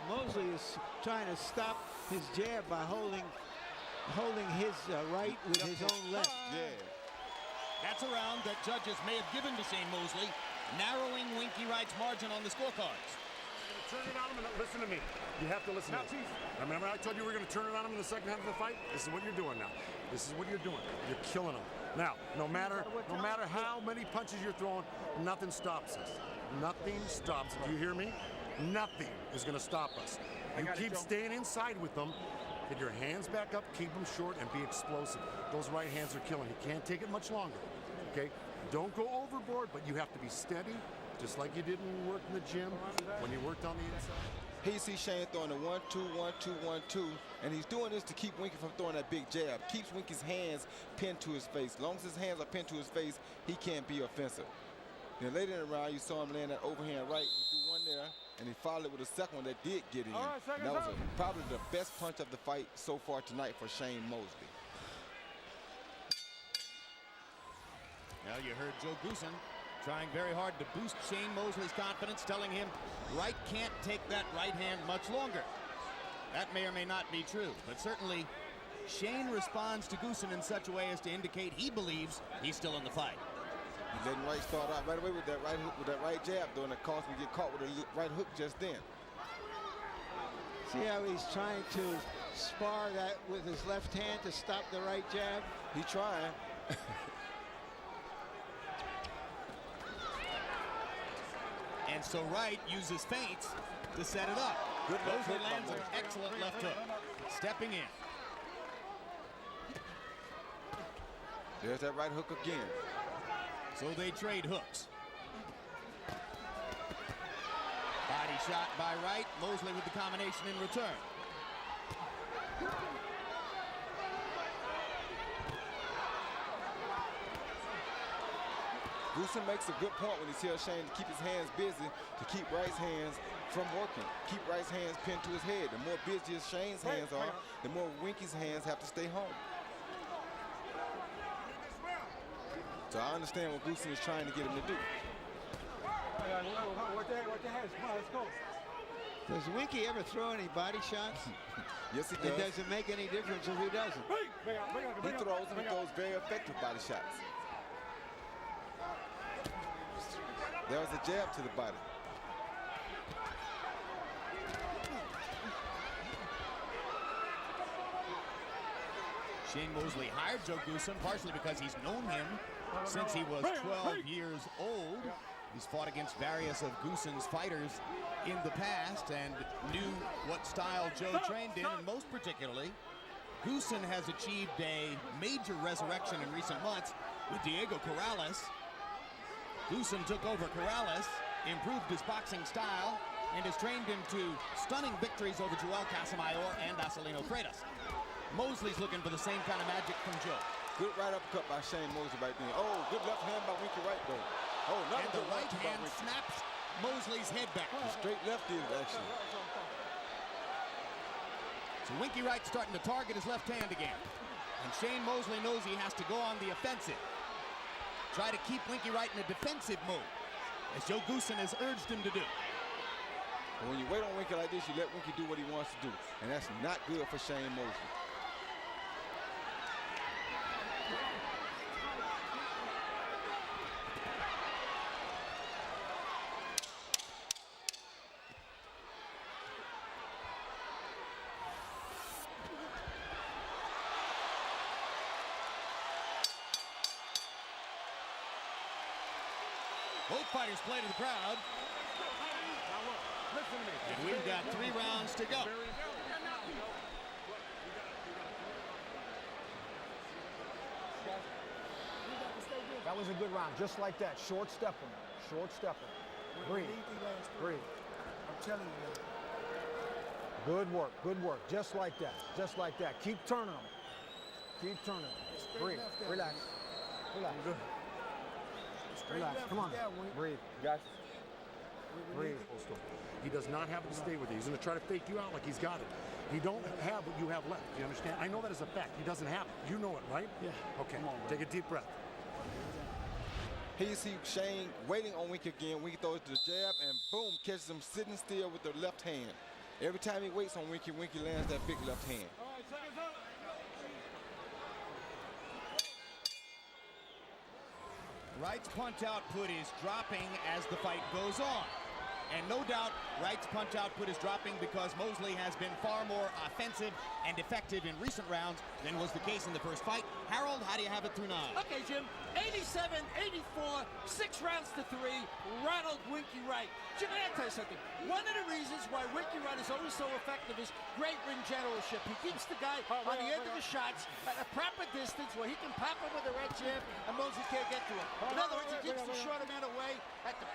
Mosley is trying to stop his jab by holding his right with his own left. Yeah. That's a round that judges may have given to Shane Mosley, narrowing Winky Wright's margin on the scorecards. Turn it on him and listen to me. You have to listen to me. Remember I told you we were going to turn it on him in the second half of the fight? This is what you're doing now. This is what you're doing. You're killing him. Now, no matter how many punches you're throwing, nothing stops us. Nothing stops. Do you hear me? Nothing is going to stop us. You keep staying inside with them. Get your hands back up, keep them short, and be explosive. Those right hands are killing. You can't take it much longer. Okay? Don't go overboard, but you have to be steady, just like you did when you worked in the gym, when you worked on the inside. Here you see Shane throwing a 1-2, 1-2, 1-2, and he's doing this to keep Winky from throwing that big jab. Keeps Winky's hands pinned to his face. As long as his hands are pinned to his face, he can't be offensive. Then later in the round, you saw him land that overhand right. He threw one there, and he followed it with a second one that did get in. And that was probably the best punch of the fight so far tonight for Shane Mosley. Well, you heard Joe Goosen trying very hard to boost Shane Mosley's confidence, telling him Wright can't take that right hand much longer. That may or may not be true, but certainly Shane responds to Goosen in such a way as to indicate he believes he's still in the fight. He's letting Wright start out right away with that right hook, with that right jab, though, and it caused him to get caught with a right hook just then. See how he's trying to spar that with his left hand to stop the right jab? He's trying. And so Wright uses feints to set it up. Good left Mosley hook. lands an excellent left hook. Stepping in. There's that right hook again. So they trade hooks. Body shot by Wright. Mosley with the combination in return. Goosen makes a good point when he tells Shane to keep his hands busy, to keep Wright's hands from working. Keep Wright's hands pinned to his head. The more busy Shane's hands are, the more Winky's hands have to stay home. So I understand what Goosen is trying to get him to do. What the heck? Come on, let's go. Does Winky ever throw any body shots? Yes, he It does. doesn't make any difference if he doesn't. He throws and he throws very effective body shots. There was a jab to the body. Shane Mosley hired Joe Goosen partially because he's known him since he was 12 years old. He's fought against various of Goosen's fighters in the past and knew what style Joe trained in, and most particularly, Goosen has achieved a major resurrection in recent months with Diego Corrales. Goosen took over Corrales, improved his boxing style, and has trained him to stunning victories over Joel Casamayor and Acelino Freitas. Mosley's looking for the same kind of magic from Joe. Good right uppercut by Shane Mosley right there. Oh, good left hand by Winky Wright, though. Oh, another And the good right by hand Winky. snaps Mosley's head back. Straight left is actually. So Winky Wright's starting to target his left hand again. And Shane Mosley knows he has to go on the offensive. Try to keep Winky Wright in a defensive mode, as Joe Goosen has urged him to do. But when you wait on Winky like this, you let Winky do what he wants to do. And that's not good for Shane Mosley. Both fighters play to the crowd. And we've got 3 rounds to go. That was a good round, just like that. Short stepping, short stepping. Breathe, breathe. I'm telling you that. Good work, just like that, just like that. Keep turning them, keep turning them. Breathe, relax, relax. Relax, come on, breathe. Gotcha. Breathe. He does not have to stay with you. He's going to try to fake you out like he's got it. He don't have what you have left. You understand? I know that as a fact. He doesn't have it. You know it, right? Yeah. Okay. Take a deep breath. Here you see Shane waiting on Winky again. Winky throws the jab and boom, catches him sitting still with the left hand. Every time he waits on Winky, Winky lands that big left hand. Wright's punch output is dropping as the fight goes on. And no doubt, Wright's punch output is dropping because Mosley has been far more offensive and effective in recent rounds than was the case in the first fight. Harold, how do you have it through 9? Okay, Jim. 87-84, 6 rounds to 3. Rattled Winky Wright. Jim, I gotta tell you something. One of the reasons why Winky Wright is always so effective is great ring generalship. He keeps the guy on the end of the shots at a proper distance where he can pop him with a right jab and Mosley can't get to him. In other words, he keeps the shorter man away at the,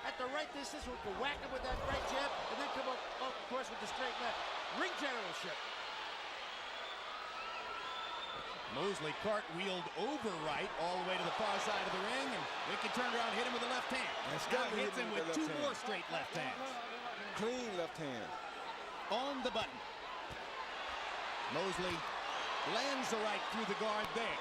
at the right distance where he can whack him with that right jab and then come up, of course, with the straight left. Ring generalship. Mosley cartwheeled over Wright all the way to the far side of the ring, and Winky turned around and hit him with the left hand. Now hits him with 2 more straight left hands. Clean left hand. On the button. Mosley lands the right through the guard there.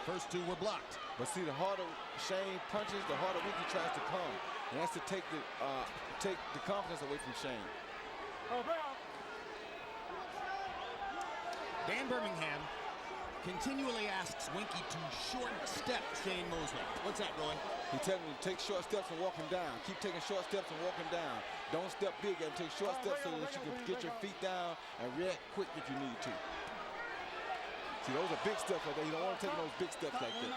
First 2 were blocked. But see, the harder Shane punches, the harder Winky tries to come. And that's to take the confidence away from Shane. Dan Birmingham continually asks Winky to short step Shane Mosley. What's that, Roy? He tells him to take short steps and walk him down. Keep taking short steps and walk him down. Don't step big and take short steps so that you can get your feet down and react quick if you need to. See, those are big steps like that. You don't want to take those big steps like that.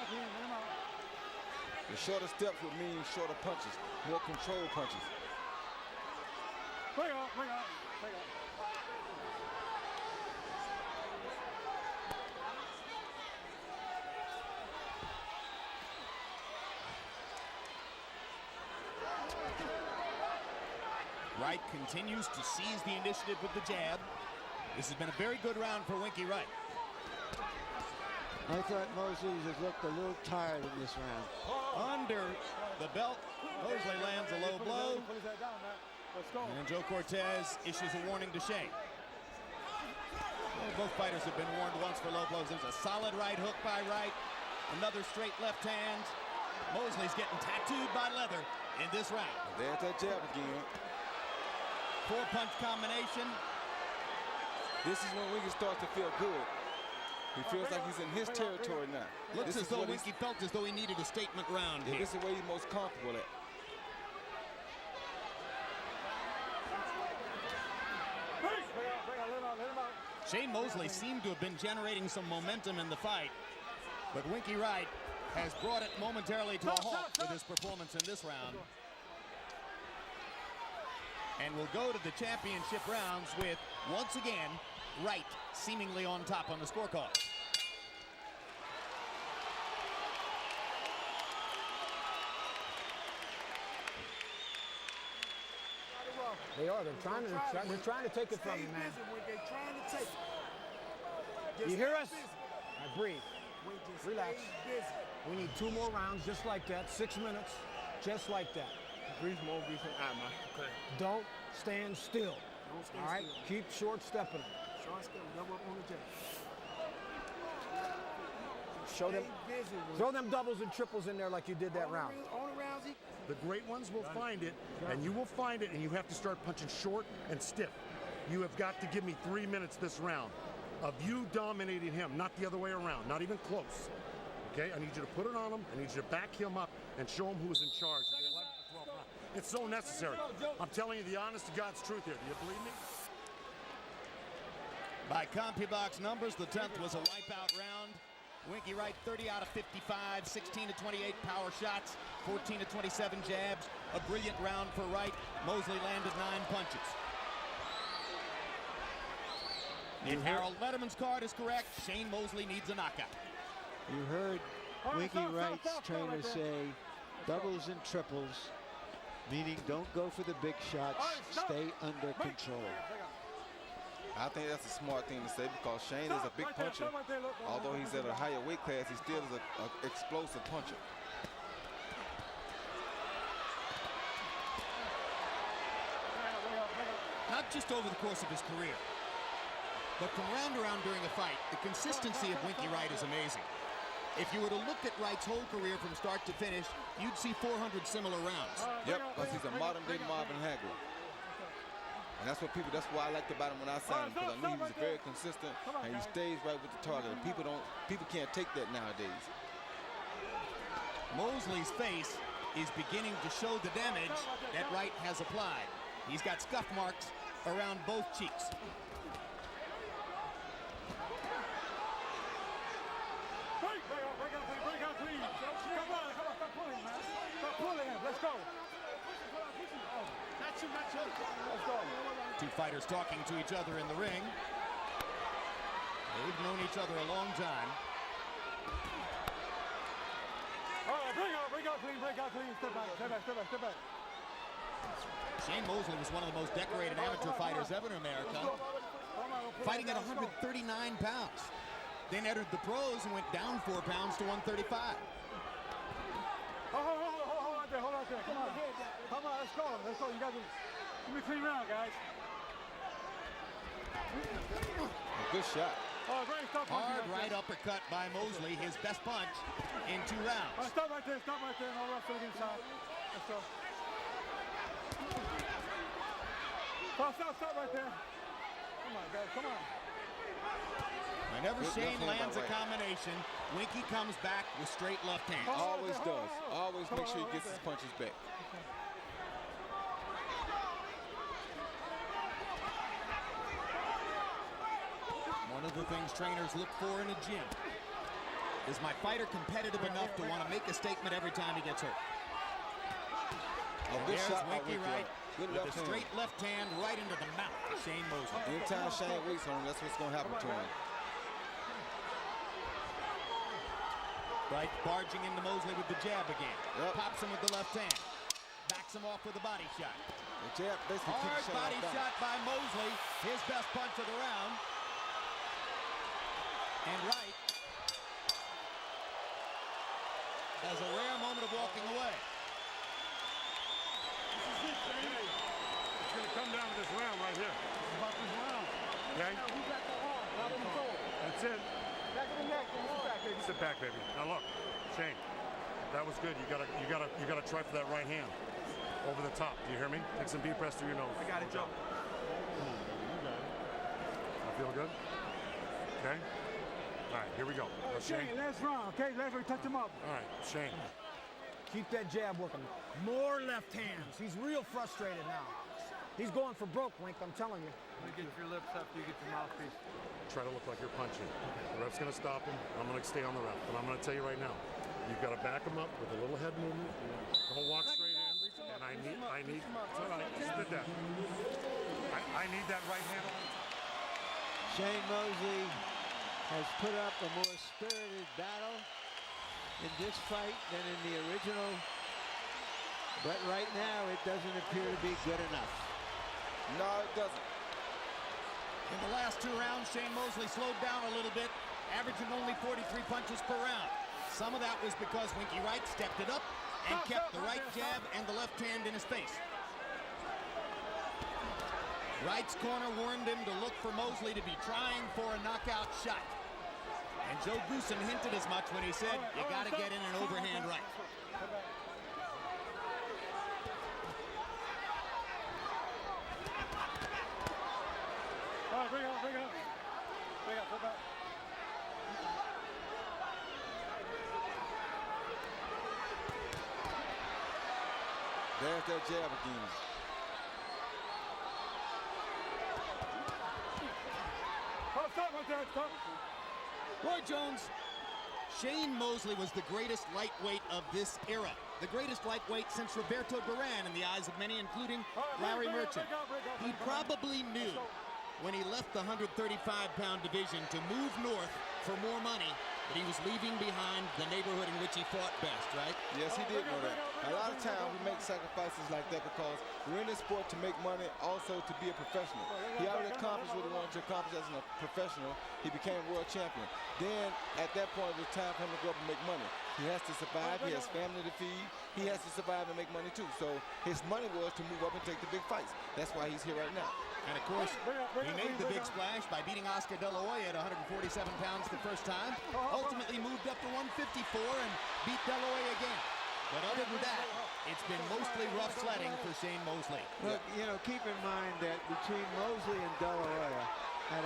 The shorter steps would mean shorter punches, more controlled punches. Bring up. Wright continues to seize the initiative with the jab. This has been a very good round for Winky Wright. I thought Mosley just looked a little tired in this round. Under the belt, Mosley lands a low blow. And Joe Cortez issues a warning to Shane. Well, both fighters have been warned once for low blows. There's a solid right hook by Wright. Another straight left hand. Mosley's getting tattooed by leather in this round. There's that jab again. 4-punch combination. This is when Winky starts to feel good. He feels like he's in his territory now. Looks as though Winky felt as though he needed a statement round here. This is where he's most comfortable at. Shane Mosley seemed to have been generating some momentum in the fight, but Winky Wright has brought it momentarily to a halt with his performance in this round. And we'll go to the championship rounds with, once again, Wright seemingly on top on the scorecard. They are. They're trying to take it from you, man. They're trying to take it. You hear us? All right, breathe. Relax. We need 2 more rounds just like that. 6 minutes, just like that. Breathe more, breathe from Amma. Okay. Don't stand still. All right? Keep short stepping. Short step, double up on the jab. Show them. Throw them doubles and triples in there like you did that round. All the rounds The great ones will find it, and you will find it, and you have to start punching short and stiff. You have got to give me 3 minutes this round of you dominating him, not the other way around, not even close. Okay, I need you to put it on him. I need you to back him up and show him who's in charge. It's so necessary. I'm telling you the honest to God's truth here. Do you believe me? By CompuBox numbers, the 10th was a wipeout round. Winky Wright 30 out of 55, 16 to 28 power shots, 14 to 27 jabs. A brilliant round for Wright. Mosley landed 9 punches. If Harold Letterman's card is correct, Shane Mosley needs a knockout. You heard Winky Wright's trainer say doubles and triples, meaning don't go for the big shots, stay under control. I think that's a smart thing to say because Shane is a big puncher. Although he's at a higher weight class, he still is an explosive puncher. Not just over the course of his career, but from round to round during a fight, the consistency of Winky Wright is amazing. If you were to look at Wright's whole career from start to finish, you'd see 400 similar rounds. Yep, because he's a modern-day Marvin Hagler. And that's what that's why I liked about him when I signed him, because I knew he was very consistent and he stays right with the target. And people can't take that nowadays. Mosley's face is beginning to show the damage that Wright has applied. He's got scuff marks around both cheeks. Let's go. Two fighters talking to each other in the ring. They've known each other a long time. All right, break out clean. Step back. Shane Mosley was one of the most decorated amateur fighters ever in America, fighting at 139 pounds. Then entered the pros and went down 4 pounds to 135. Hold on there. Come on, let's go. You got to give me a clean round, guys. A good shot. Oh, great stuff. Hard right uppercut by Mosley, his best punch in 2 rounds. Stop right there. No wrestling inside. Let's go. Stop right there. Come on, guys, come on. Whenever Shane lands a combination, Winky comes back with straight left hand. Always does. Always make sure he gets his punches back. One of the things trainers look for in a gym is my fighter competitive enough to want to make a statement every time he gets hurt. Good There's shot, Winky Wright good with left a straight left hand right into the mouth of Shane Mosley. Anytime Shane waits on him, that's what's going to happen to him. Wright barging into Mosley with the jab again. Pops him with the left hand. Backs him off with a body shot. The jab basically hard body shot by Mosley. His best punch of the round. And Wright has a rare moment of walking away. It's going to come down to this round right here. It's about this round. Okay? That's it. Back of the neck, Sit back, baby. Now look, Shane, that was good. You gotta try for that right hand over the top. Do you hear me? Take some deep breaths through your nose. I got it, Joe. I feel good. Okay. All right, here we go. Shane, last round. Okay, Leslie, touch him up. All right, Shane. Keep that jab working. More left hands. He's real frustrated now. He's going for broke, Wink, I'm telling you. You get your lips up, you get your mouthpiece. Try to look like you're punching. The ref's going to stop him. I'm going to stay on the ref. But I'm going to tell you right now, you've got to back him up with a little head movement. Don't walk straight in. And I need, it's all right, spit that. I need that right hand on. Shane Mosley has put up a more spirited battle in this fight than in the original. But right now, it doesn't appear to be good enough. No, it doesn't. In the last 2 rounds, Shane Mosley slowed down a little bit, averaging only 43 punches per round. Some of that was because Winky Wright stepped it up and kept the right jab and the left hand in his face. Wright's corner warned him to look for Mosley to be trying for a knockout shot. And Joe Goosen hinted as much when he said, you got to get in an overhand right. All right, bring it up. Pull back. There's that jab again. Stop right there, stop. Roy Jones, Shane Mosley was the greatest lightweight of this era. The greatest lightweight since Roberto Duran in the eyes of many, including Larry Merchant. He probably knew when he left the 135-pound division to move north for more money that he was leaving behind the neighborhood in which he fought best, right? Yes, he did know that. A lot of times we make sacrifices like that because we're in this sport to make money, also to be a professional. He already accomplished what he wanted to accomplish as a professional. He became world champion. Then, at that point, it was time for him to go up and make money. He has to survive. He has family to feed. He has to survive and make money, too. So his money was to move up and take the big fights. That's why he's here right now. And, of course, he made the big splash by beating Oscar De La Hoya at 147 pounds the first time. Ultimately moved up to 154 and beat De La Hoya again. But other than that, it's been mostly rough sledding for Shane Mosley. Look, you know, keep in mind that between Mosley and De La Hoya at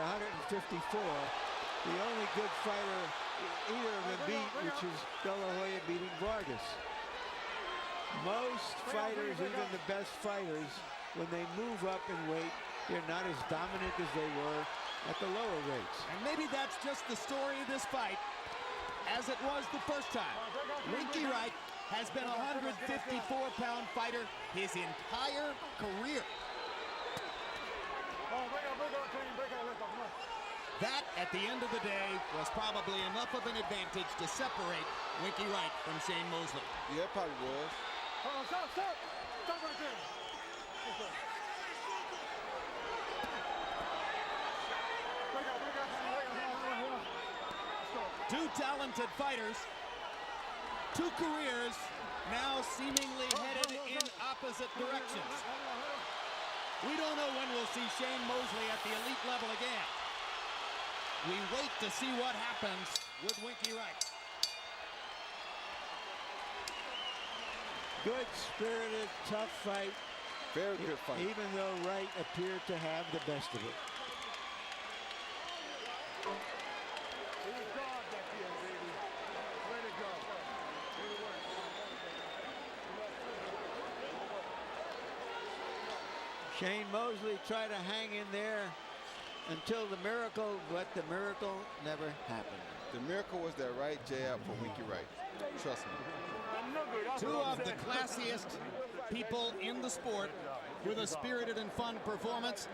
154, the only good fighter either of them beat, which is De La Hoya beating Vargas. Most fighters, even the best fighters, when they move up in weight, they're not as dominant as they were at the lower weights. And maybe that's just the story of this fight, as it was the first time. Winky Wright has been a 154-pound fighter his entire career. That, at the end of the day, was probably enough of an advantage to separate Winky Wright from Shane Mosley. Yeah, it probably was. Stop right there. Two talented fighters, two careers now seemingly headed in opposite directions. We don't know when we'll see Shane Mosley at the elite level again. We wait to see what happens with Winky Wright. Good spirited, tough fight. Very good fight. Even though Wright appeared to have the best of it. Shane Mosley tried to hang in there until the miracle, but the miracle never happened. The miracle was that right jab for Winky Wright. Trust me. Two of the classiest people in the sport with a spirited and fun performance.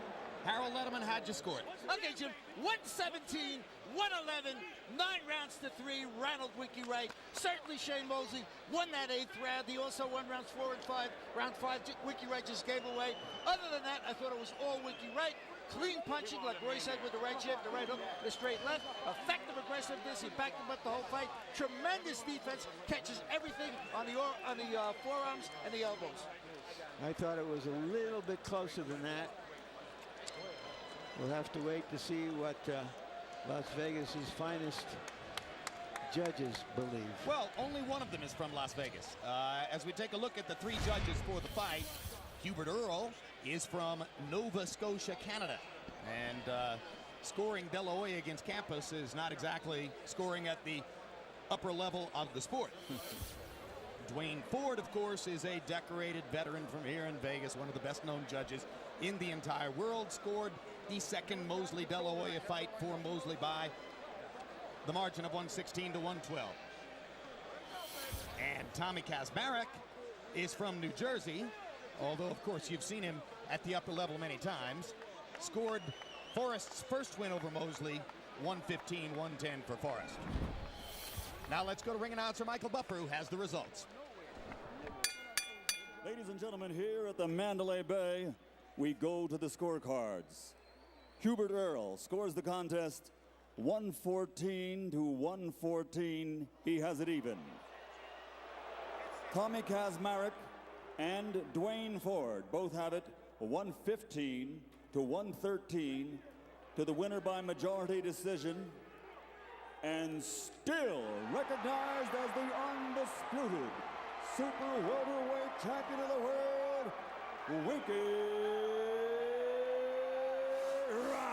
Harold Letterman had you scored. Okay, Jim, 117, 111, 9 rounds to 3, Ronald Winky Wright. Certainly Shane Mosley won that 8th round. He also won rounds 4 and 5. Round 5, Winky Wright just gave away. Other than that, I thought it was all Winky Wright. Clean punching, like Roy said, with the right jab, the right hook, the straight left. Effective aggressiveness. He backed him up the whole fight. Tremendous defense. Catches everything on the forearms and the elbows. I thought it was a little bit closer than that. We'll have to wait to see what Las Vegas's finest judges believe. Well, only one of them is from Las Vegas. As we take a look at the 3 judges for the fight, Hubert Earl is from Nova Scotia, Canada. And scoring De La Hoya against Campos is not exactly scoring at the upper level of the sport. Dwayne Ford, of course, is a decorated veteran from here in Vegas, one of the best-known judges in the entire world. Scored the second Mosley-De La Hoya fight for Mosley by the margin of 116 to 112. And Tommy Kazmarek is from New Jersey, although, of course, you've seen him at the upper level many times. Scored Forrest's first win over Mosley, 115-110 for Forrest. Now let's go to ring announcer Michael Buffer, who has the results. Ladies and gentlemen, here at the Mandalay Bay, we go to the scorecards. Hubert Earl scores the contest 114 to 114. He has it even. Tommy Kazmarek and Dwayne Ford both have it 115 to 113 to the winner by majority decision, and still recognized as the undisputed super welterweight champion of the world, Winky Wright.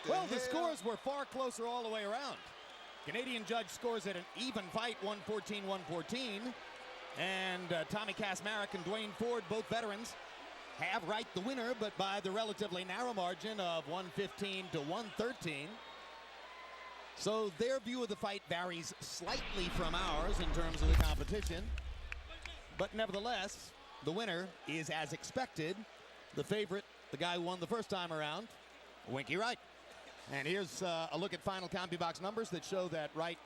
Well, the scores were far closer all the way around. Canadian judge scores it an even fight, 114-114. And Tommy Kazmarek and Dwayne Ford, both veterans, have Wright the winner, but by the relatively narrow margin of 115 to 113. So their view of the fight varies slightly from ours in terms of the competition. But nevertheless, the winner is, as expected, the favorite, the guy who won the first time around, Winky Wright. And here's a look at final CompuBox numbers that show that Wright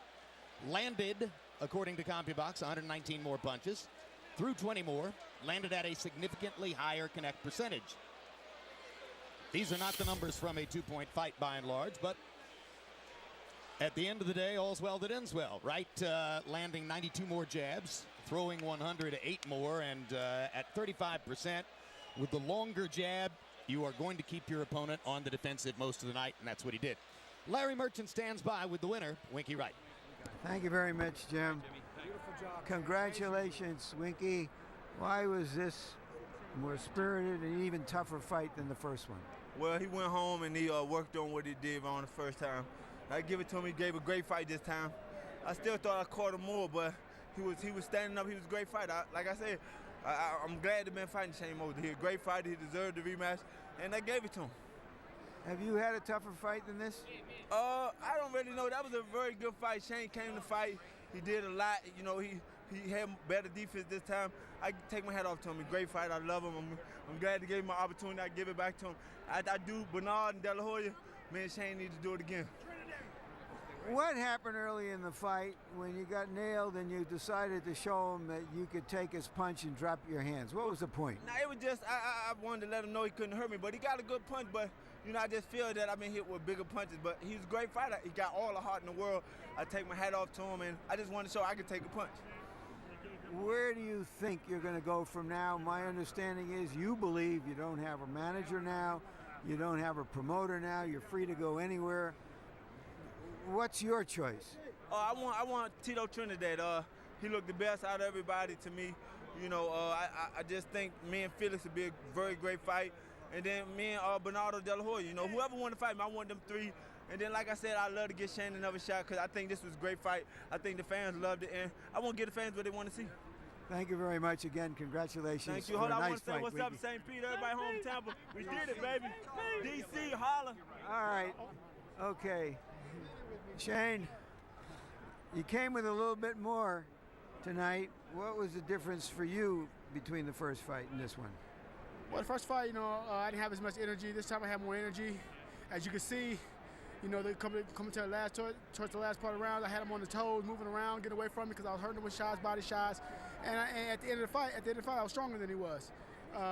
landed, according to CompuBox, 119 more punches, threw 20 more, landed at a significantly higher connect percentage. These are not the numbers from a two-point fight by and large, but at the end of the day, all's well that ends well. Wright landing 92 more jabs, throwing 108 more, and at 35%, with the longer jab, you are going to keep your opponent on the defensive most of the night, and that's what he did. Larry Merchant stands by with the winner, Winky Wright. Thank you very much, Jim. Congratulations, Winky. Why was this more spirited and even tougher fight than the first one? Well, he went home and he worked on what he did on the first time. I give it to him. He gave a great fight this time. I still thought I caught him more, but he was standing up. He was a great fighter. Like I said, I'm glad to been fighting Shane Mosley. He's a great fighter. He deserved the rematch, and I gave it to him. Have you had a tougher fight than this? I don't really know. That was a very good fight. Shane came to fight. He did a lot. You know, he had better defense this time. I take my hat off to him. He's a great fighter. I love him. I'm glad to give him my opportunity. I give it back to him. I do Bernard and De La Hoya. Me and Shane need to do it again. What happened early in the fight when you got nailed and you decided to show him that you could take his punch and drop your hands? What was the point? Nah, it was just I wanted to let him know he couldn't hurt me, but he got a good punch. But you know, I just feel that I've been hit with bigger punches. But he's a great fighter. He got all the heart in the world. I take my hat off to him, and I just want to show I can take a punch. Where do you think you're going to go from now? My understanding is you believe you don't have a manager now, you don't have a promoter now, you're free to go anywhere. What's your choice? I want Tito Trinidad. He looked the best out of everybody to me. You know, I just think me and Felix would be a very great fight. And then me and Bernardo De La Hoya. You know, whoever won the fight, I want them three. And then, like I said, I'd love to get Shane another shot because I think this was a great fight. I think the fans loved it, and I want to give the fans what they want to see. Thank you very much again. Congratulations. Thank you. Hold on, I want to say fight, what's up, St. Pete, everybody home in Tampa. We did it, baby. DC, holla. All right. Okay. Shane, you came with a little bit more tonight. What was the difference for you between the first fight and this one? Well, the first fight, you know, I didn't have as much energy. This time I had more energy. As you can see, you know, they coming to the last towards the last part of the round. I had them on the toes, moving around, getting away from me because I was hurting him with shots, body shots. And at the end of the fight, I was stronger than he was.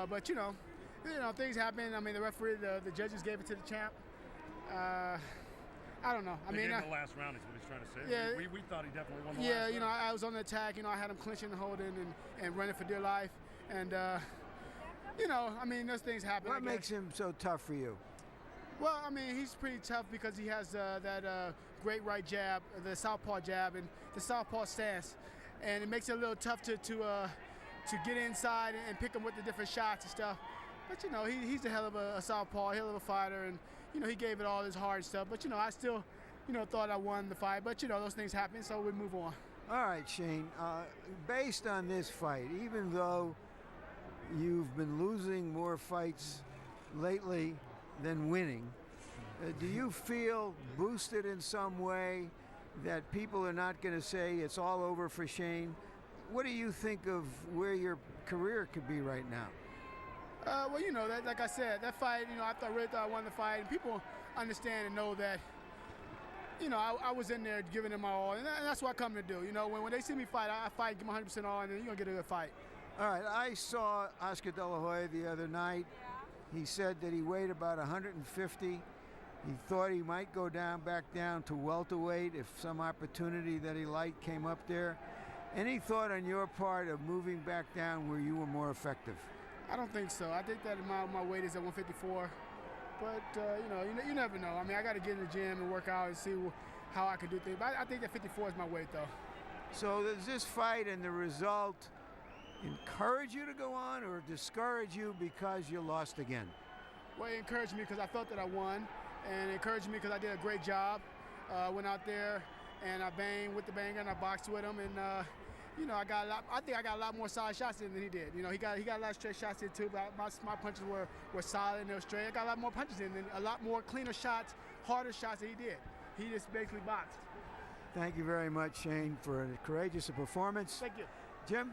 But you know, things happen. I mean, the referee, the judges gave it to the champ. I don't know. They gave him the last round is what he's trying to say. Yeah, we thought he definitely won the last round. round. Yeah, you know, I was on the attack. You know, I had him clinching and holding and running for dear life. And, you know, I mean, those things happen. What makes him so tough for you? Well, I mean, he's pretty tough because he has that great right jab, the southpaw jab, and the southpaw stance. And it makes it a little tough to get inside and pick him with the different shots and stuff. But, you know, he's a hell of a southpaw, hell of a fighter. And, you know, he gave it all his hard stuff. But, you know, I still, you know, thought I won the fight. But, you know, those things happen, so we move on. All right, Shane. Based on this fight, even though you've been losing more fights lately than winning, do you feel boosted in some way that people are not going to say it's all over for Shane? What do you think of where your career could be right now? Well, you know, like I said, that fight, you know, I really thought I won the fight. And people understand and know that, you know, I was in there giving it my all. And that's what I come to do. You know, when they see me fight, I fight, give my 100% all, and then you're going to get a good fight. All right, I saw Oscar De La Hoya the other night. He said that he weighed about 150. He thought he might go back down to welterweight if some opportunity that he liked came up there. Any thought on your part of moving back down where you were more effective? I don't think so. I think that my weight is at 154. But, you know, you never know. I mean, I got to get in the gym and work out and see how I can do things. But I think that 54 is my weight, though. So does this fight and the result encourage you to go on or discourage you because you lost again? Well, it encouraged me because I felt that I won, and it encouraged me because I did a great job. Went out there and I banged with the banger and I boxed with him, and you know, I think I got a lot more solid shots in than he did. You know, he got a lot of straight shots in too, but my punches were solid and they were straight. I got a lot more punches in and a lot more cleaner shots, harder shots than he did. He just basically boxed. Thank you very much, Shane, for a courageous performance. Thank you. Jim?